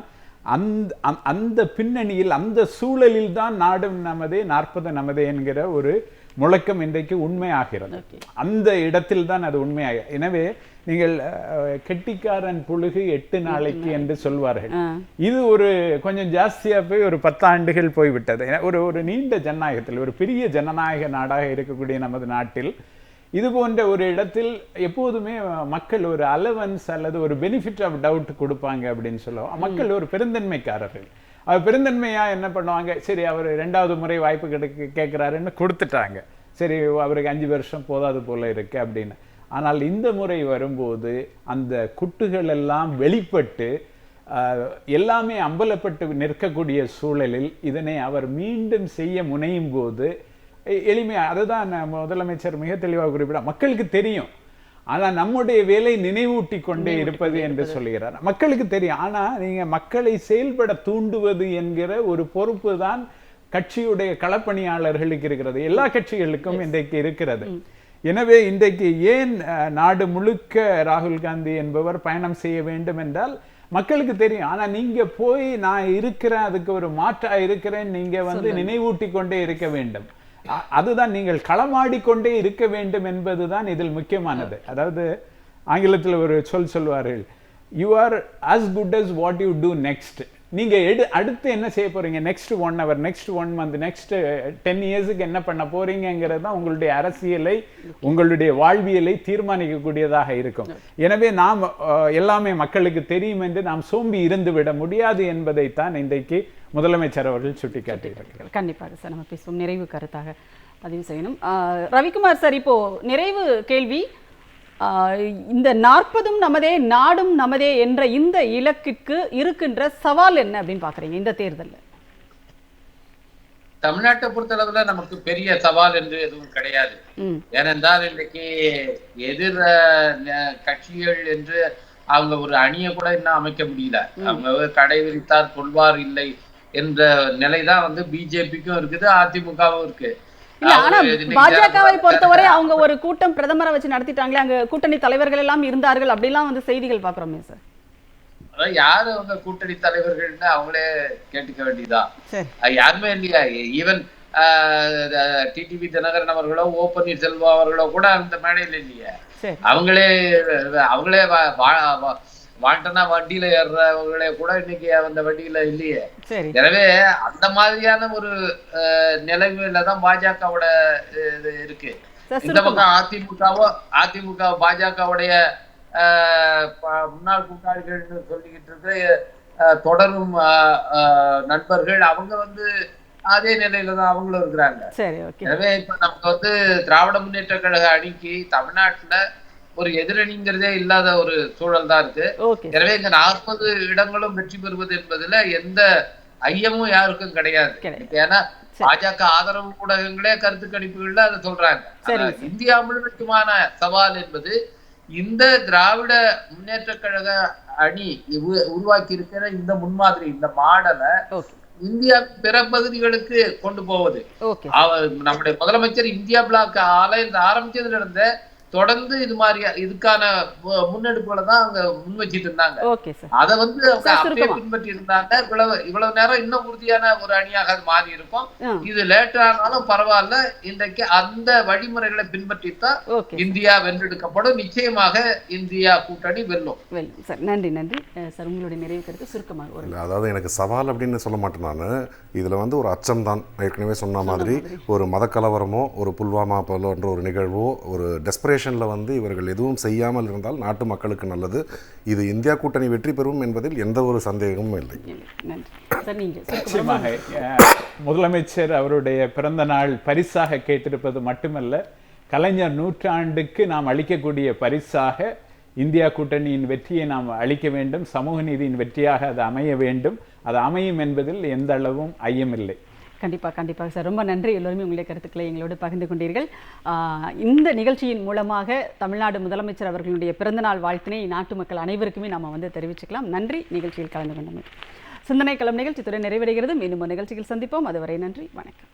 அந்த பின்னணியில், அந்த சூழலில் தான் நாடும் நமதே 40 நமதே என்கிற ஒரு முழக்கம் இன்றைக்கு உண்மையாகிறது. அந்த இடத்தில் தான் அது உண்மையாக. எனவே நீங்கள் கெட்டிக்காரன் புழுகு 8 நாளைக்கு என்று சொல்வார்கள். இது ஒரு கொஞ்சம் ஜாஸ்தியா போய் ஒரு 10 ஆண்டுகள் போய்விட்டது. ஒரு நீண்ட ஜனநாயகத்தில், ஒரு பெரிய ஜனநாயக நாடாக இருக்கக்கூடிய நமது நாட்டில் இது போன்ற ஒரு இடத்தில் எப்போதுமே மக்கள் ஒரு அலவன்ஸ் அல்லது ஒரு பெனிஃபிட் ஆஃப் டவுட் கொடுப்பாங்க அப்படின்னு சொல்லுவோம். மக்கள் ஒரு பெருந்தன்மைக்காரர்கள். அவர் பெருந்தன்மையா என்ன பண்ணுவாங்க, சரி அவர் 2வது முறை வாய்ப்பு கேட்கிறாருன்னு கொடுத்துட்டாங்க, சரி அவருக்கு 5 வருஷம் போதாது போல இருக்கு அப்படின்னு. ஆனால் இந்த முறை வரும்போது அந்த குட்டுகள் எல்லாம் வெளிப்பட்டு எல்லாமே அம்பலப்பட்டு நிற்கக்கூடிய சூழலில் இதனை அவர் மீண்டும் செய்ய முனையும் போது எளிமையா, அதுதான் முதலமைச்சர் மிக தெளிவாக குறிப்பிட, மக்களுக்கு தெரியும், ஆனா நம்முடைய வேலை நினைவூட்டி கொண்டே இருப்பது என்று சொல்கிறார். மக்களுக்கு தெரியும், ஆனா நீங்க மக்களை செயல்பட தூண்டுவது என்கிற ஒரு பொறுப்பு தான் கட்சியுடைய களப்பணியாளர்களுக்கு இருக்கிறது. எல்லா கட்சிகளுக்கும் இன்றைக்கு இருக்கிறது. எனவே இன்றைக்கு ஏன் நாடு முழுக்க ராகுல் காந்தி என்பவர் பயணம் செய்ய வேண்டும் என்றால் மக்களுக்கு தெரியும். ஆனா நீங்க போய் நான் இருக்கிறேன், அதுக்கு ஒரு மாற்றா இருக்கிறேன், நீங்க வந்து நினைவூட்டி கொண்டே இருக்க வேண்டும். அதுதான், நீங்கள் களமாடிக்கொண்டே இருக்க வேண்டும் என்பதுதான் இதில் முக்கியமானது. அதாவது ஆங்கிலத்தில் ஒரு சொல்வார்கள், you are as good as what you do next. நீங்க அடுத்து என்ன செய்ய போறீங்க, next 1 hour, next 1 month, next 10 yearsக்கு என்ன பண்ண போறீங்கிறது தான் உங்களுடைய அரசியலை, உங்களுடைய வாழ்வியலை தீர்மானிக்கக்கூடியதாக இருக்கும். எனவே நாம் எல்லாமே மக்களுக்கு தெரியும் என்று நாம் சோம்பி இருந்து விட முடியாது என்பதைத்தான் இன்றைக்கு முதலமைச்சர் அவர்கள் சுட்டிக்காட்டியிருக்கிறார். கண்டிப்பாக சார், நம்ம பேசுவோம். நிறைவு கருத்தாக பதிவு செய்யணும். ரவிக்குமார் சார், இப்போ நிறைவு கேள்வி, இந்த 40 நமதே நாடும் நமதே என்ற இந்த இலக்கிற்கு இருக்கின்ற சவால் என்ன அப்படின்னு பாக்குறீங்க இந்த தேர்தலில்? தமிழ்நாட்டை பொறுத்தளவுல நமக்கு பெரிய சவால் என்று எதுவும் கிடையாது. ஏனென்றால் இன்றைக்கு எதிர் கட்சிகள் என்று அவங்க ஒரு அணியை கூட இன்னும் அமைக்க முடியல. அவங்க கடை விரித்தார் கொள்வார் இல்லை என்ற நிலைதான் வந்து பிஜேபிக்கும் இருக்குது, அதிமுகவும் இருக்கு. இல்ல, ஆனா பாஜகவை பொறுத்தவரை அவங்க ஒரு கூட்டம் பிரதமரை வச்சு நடத்திட்டாங்களே, அங்க கூட்டணி தலைவர்கள் எல்லாம் இருந்தார்கள் அப்படிலாம் வந்து செய்திகள் பாக்குறோமே சார். யாரு அவங்க கூட்டணி தலைவர்கள்னு அவங்களே கேட்டுக்க வேண்டியதான். யாருமே இல்லையா? ஈவன் டிடிவி தினகரன் அவர்களோ ஓ பன்னீர்செல்வம் அவர்களோ கூட அந்த மேடையில் இல்லையா? அவங்களே வாண்டனா வண்டியில ஏறுறவங்களே கூட இன்னைக்கு அந்த வண்டியில இல்லையே. எனவே அந்த மாதிரியான ஒரு நிலைமையில தான் பாஜகவோட இது இருக்கு. இந்த பக்கம் அதிமுக பாஜகவுடைய முன்னாள் கூட்டாளிகள்னு சொல்லிக்கிட்டு இருக்க தொடரும் நண்பர்கள் அவங்க வந்து அதே நிலையில தான் அவங்களும் இருக்கிறாங்க. எனவே இப்ப நமக்கு வந்து திராவிட முன்னேற்ற கழக அணிக்கு தமிழ்நாட்டுல ஒரு எதிரணிங்கிறதே இல்லாத ஒரு சூழல் தான் இருக்கு. எனவே இங்க 40 இடங்களும் வெற்றி பெறுவது என்பதுல எந்த ஐயமும் யாருக்கும் கிடையாது. ஏன்னா பாஜக ஆதரவு ஊடகங்களே கருத்து கணிப்புகள்ல அதை சொல்றாங்க. இந்தியா முழுமைக்குமான சவால் என்பது இந்த திராவிட முன்னேற்ற கழக அணி உருவாக்கி இருக்கிற இந்த முன்மாதிரி, இந்த மாடலை இந்தியா பிற பகுதிகளுக்கு கொண்டு போவது. நம்முடைய முதலமைச்சர் இந்தியா பிளாக் ஆரம்பிச்சதுல இருந்த தொடர்ந்து இது மாதிரி இதுக்கான முன்னெடுப்புகளை தான் அவங்க முன் வச்சிட்டு இருந்தாங்க. அதை வந்து அவங்க அப்படியே பின்பற்றி இருந்தாங்க. இவ்வளவு நேரம் இன்னும் உறுதியான ஒரு அணியாக அது மாறி இருக்கும். இது லேட் ஆனாலும் பரவாயில்ல, இன்றைக்கு அந்த வழிமுறைகளை பின்பற்றித்தான் இந்தியா வென்றெடுக்கப்படும். நிச்சயமாக இந்தியா கூட்டணி வெல்லும். சார் நன்றி நன்றி சார். உங்களுடைய நிறைவு கருத்து சுருக்கமாக. அதாவது எனக்கு சவால் அப்படின்னு சொல்ல மாட்டேன் நான். இதில் வந்து ஒரு அச்சம் தான். ஏற்கனவே சொன்ன மாதிரி ஒரு மதக்கலவரமோ ஒரு புல்வாமா போன்ற ஒரு நிகழ்வோ ஒரு டெஸ்பரேஷன் வந்து இவர்கள் எதுவும் செய்யாமல் இருந்தால் நாட்டு மக்களுக்கு நல்லது. இது இந்தியா கூட்டணி வெற்றி பெறும் என்பதில் எந்த ஒரு சந்தேகமும் இல்லை. நிச்சயமாக முதலமைச்சர் அவருடைய பிறந்த நாள் பரிசாக கேட்டிருப்பது மட்டுமல்ல, கலைஞர் நூற்றாண்டுக்கு நாம் அளிக்கக்கூடிய பரிசாக இந்தியா கூட்டணியின் வெற்றியை நாம் அளிக்க வேண்டும். சமூக நீதியின் வெற்றியாக அது அமைய வேண்டும். அது அமையும் என்பதில் எந்த அளவும் ஐயமில்லை. கண்டிப்பாக சார். ரொம்ப நன்றி. எல்லோருமே உங்களுடைய கருத்துக்களை எங்களோடு பகிர்ந்து கொண்டீர்கள். இந்த நிகழ்ச்சியின் மூலமாக தமிழ்நாடு முதலமைச்சர் அவர்களுடைய பிறந்தநாள் வாழ்த்தினை நாட்டு மக்கள் அனைவருக்குமே நாம் வந்து தெரிவிச்சுக்கலாம். நன்றி நிகழ்ச்சியில் கலந்து கொண்டோம். சிந்தனை களம் நிகழ்ச்சி துறை நிறைவடைகிறது. மீண்டும் ஒரு நிகழ்ச்சியில் சந்திப்போம். அதுவரை நன்றி, வணக்கம்.